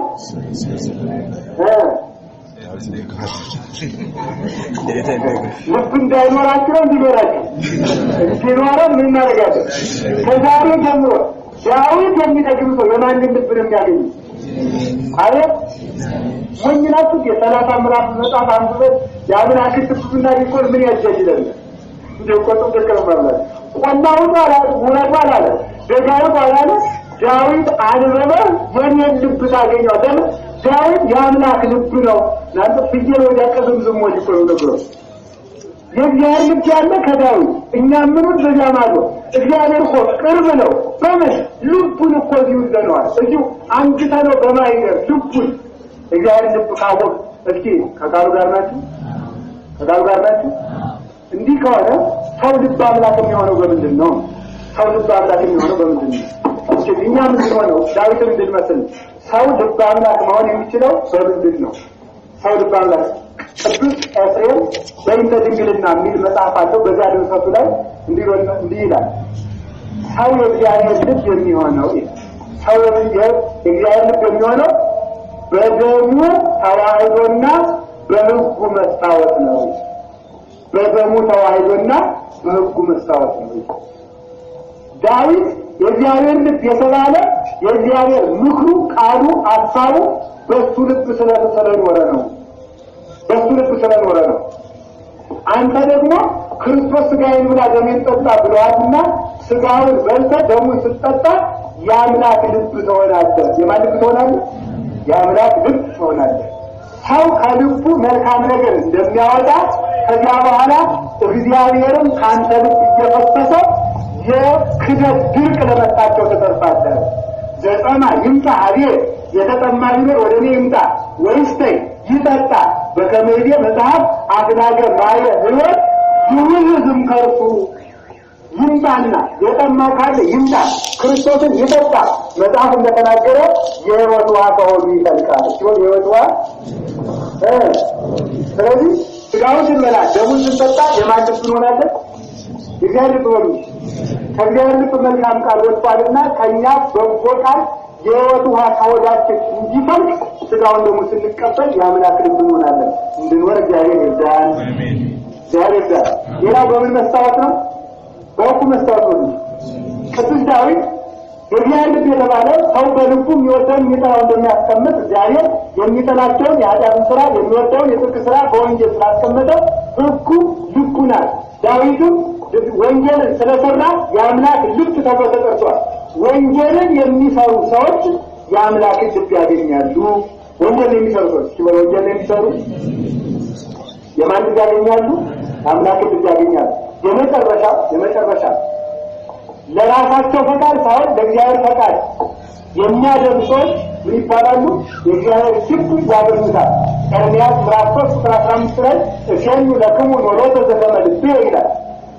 ልብ እንዳይኖራችሁ እንዲኖረን ምን እናደርጋለን? ከዛሬ ጀምሮ ዳዊት የሚጠግም ሰው የማንን ልብ ነው የሚያገኘው? አቤት ወኝናቱ የሰላሳ ምዕራፍ መጽሐፍ አንብበን የአምላክ ልብና ሊቆል ምን ያጀጅለን እንደቆጡ ተከረመለ ቆናው ባላ ወራባላ ደጋው ባላ ዳዊት አንበበ የኔን ልብ ታገኘው አይደል? ዳዊት የአምላክ ልብ ነው። ናንተ ፍየል ወደ ቀዝምዝም ወዲህ ነው ነበር የእግዚአብሔር ልብ ያለ ከዳዊት እኛ ምኑን በዛማዶ እግዚአብሔር እኮ ቅርብ ነው። በመሽ ልቡን እኮ ይውዘነዋል እዚሁ አንግታ ነው በማይገር ልቡን እግዚአብሔር ልብ ካወቅ እስኪ ከቃሉ ጋር ናችሁ እንዲህ ከሆነ ሰው ልብ አምላክ የሚሆነው በምንድን ነው? ሰው ልብ አምላክ የሚሆነው በምንድን ነው? እኛ ምን ሆነው ዳዊትን እንድንመስል ሰው ልብ አምላክ መሆን የሚችለው በምንድን ነው? ሰው ልብ አምላክ ቅዱስ ኤፍሬም በእንተ ድንግልና የሚል መጽሐፍ አለው። በዛ ድርሰቱ ላይ እንዲህ ይላል ሰው የእግዚአብሔር ልብ የሚሆነው ሰው የእግዚአብሔር ልብ የሚሆነው በደሙ ተዋህዶና በሕጉ መስታወት ነው። በደሙ ተዋህዶና በሕጉ መስታወት ነው። ዳዊት የእግዚአብሔር ልብ የተባለ የእግዚአብሔር ምክሩ፣ ቃሉ፣ ሐሳቡ በሱ ልብ ስለኖረ ነው። አንተ ደግሞ ክርስቶስ ሥጋዬን ብላ ደሜን ጠጣ ብለዋልና ሥጋውን በልተህ ደሙን ስትጠጣ የአምላክ ልብ ትሆናለህ። የማን ልብ ትሆናለህ? የአምላክ ልብ ትሆናለህ። ሰው ከልቡ መልካም ነገር እንደሚያወጣ ከዚያ በኋላ እግዚአብሔርም ካንተ ልብ እየፈሰሰ የክደት ድርቅ ለመጣቸው ተጠርፋለህ። ዘጠማ ይምጣ አቤት የተጠማ ቢኖር ወደ እኔ ይምጣ ወይስተይ ይጠጣ በከመይዴ መጽሐፍ አፍላገ ማየ ሕይወት ይውልዝም ከርሱ ይምጣና የጠማው ካለ ይምጣ ክርስቶስን ይጠጣ። መጽሐፍ እንደተናገረ የሕይወት ውሃ ከሆዱ ይፈልቃል ሲሆን የሕይወት ውሃ ስለዚህ ሥጋውን ስንበላ ደሙን ስንጠጣ የማን ልብ እንሆናለን? የእግዚአብሔር ልብ ነው። ከእግዚአብሔር ልብ መልካም ቃል ወጥቷልና ከእኛ በጎ ቃል የሕይወት ውሃ ከሆዳችን እንዲፈልቅ ሥጋውን ደግሞ ስንቀበል የአምላክ ልብ እንሆናለን። እንድንወር እግዚአብሔር ይርዳን። ሌላው በምን መስታወት ነው? በሕጉ መስታወት ነው። ቅዱስ ዳዊት የእግዚአብሔር ልብ የተባለ ሰው በልቡ የሚወደውን የሚጠላውን እንደሚያስቀምጥ እግዚአብሔር የሚጠላቸውን የኃጢአትን ሥራ የሚወደውን የጽድቅ ሥራ በወንጌል ስላስቀመጠ ሕጉ ልቡ ናት። ዳዊትም ወንጌልን ስለሰራ የአምላክ ልብ ተብሎ ተጠርቷል። ወንጌልን የሚሰሩ ሰዎች የአምላክ ልብ ያገኛሉ። ወንጌልን የሚሰሩ ሰዎች ወንጌልን የሚሰሩ የማን ልብ ያገኛሉ? አምላክ ልብ ያገኛሉ። የመጨረሻ ለራሳቸው ፈቃድ ሳይሆን ለእግዚአብሔር ፈቃድ የሚያደርጉ ሰዎች ምን ይባላሉ? የእግዚአብሔር ልብ ያገኙታል። ኤርምያስ ምዕራፍ 3 ቁጥር 15 ላይ እሸኙ ለክሙ ኖሎተ ዘከመ ልቤ ይላል።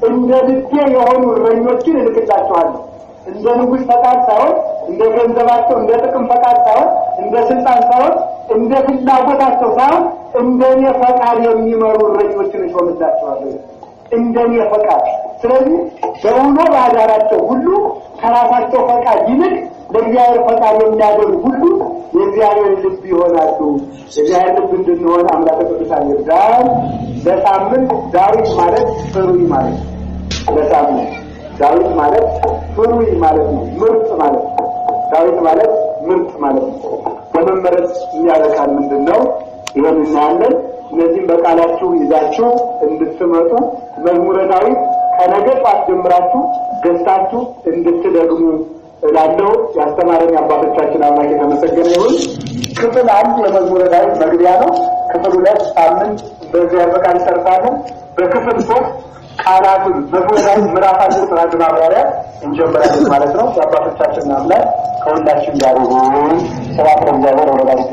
እንደ ልቤ የሆኑ እረኞችን እልክላቸዋለሁ። እንደ ንጉሥ ፈቃድ ሳይሆን እንደ ገንዘባቸው እንደ ጥቅም ፈቃድ ሳይሆን እንደ ስልጣን ሳይሆን እንደ ፍላጎታቸው ሳይሆን እንደኔ ፈቃድ የሚመሩ እረኞችን እሾምላቸዋለሁ። እንደኔ ፈቃድ። ስለዚህ በውሎ ባዳራቸው ሁሉ ከራሳቸው ፈቃድ ይልቅ ለእግዚአብሔር ፈቃድ የሚያደርጉ ሁሉ የእግዚአብሔር ልብ ይሆናሉ። የእግዚአብሔር ልብ እንድንሆን አምላከ ቅዱሳን ይርዳን። ለሳምንት ዳዊት ማለት ፍሩይ ማለት ነው። ለሳምንት ዳዊት ማለት ፍሩይ ማለት ነው። ምርጥ ማለት ነው። ዳዊት ማለት ምርጥ ማለት ነው። በመመረጥ የሚያበቃን ምንድነው? ይሄን እናያለን። እነዚህም በቃላችሁ ይዛችሁ እንድትመጡ መዝሙረ ዳዊት ከነገ ጧት ጀምራችሁ ገዝታችሁ እንድትደግሙ እላለሁ። ያስተማረኝ አባቶቻችን አምላክ የተመሰገነ ይሁን። ክፍል 1 የመዝሙረ ዳዊት መግቢያ ነው። ክፍል 2 ሳምንት በዚያ በቃል ሰርታለን። በክፍል 3 ቃላቱን መዝሙረ ዳዊት ምዕራፍ 1 ቁጥር 1 ማብራሪያ እንጀምራለን ማለት ነው። የአባቶቻችን አምላክ ከሁላችን ጋር ይሁን። ሰላም ከእግዚአብሔር ወደ ዳዊት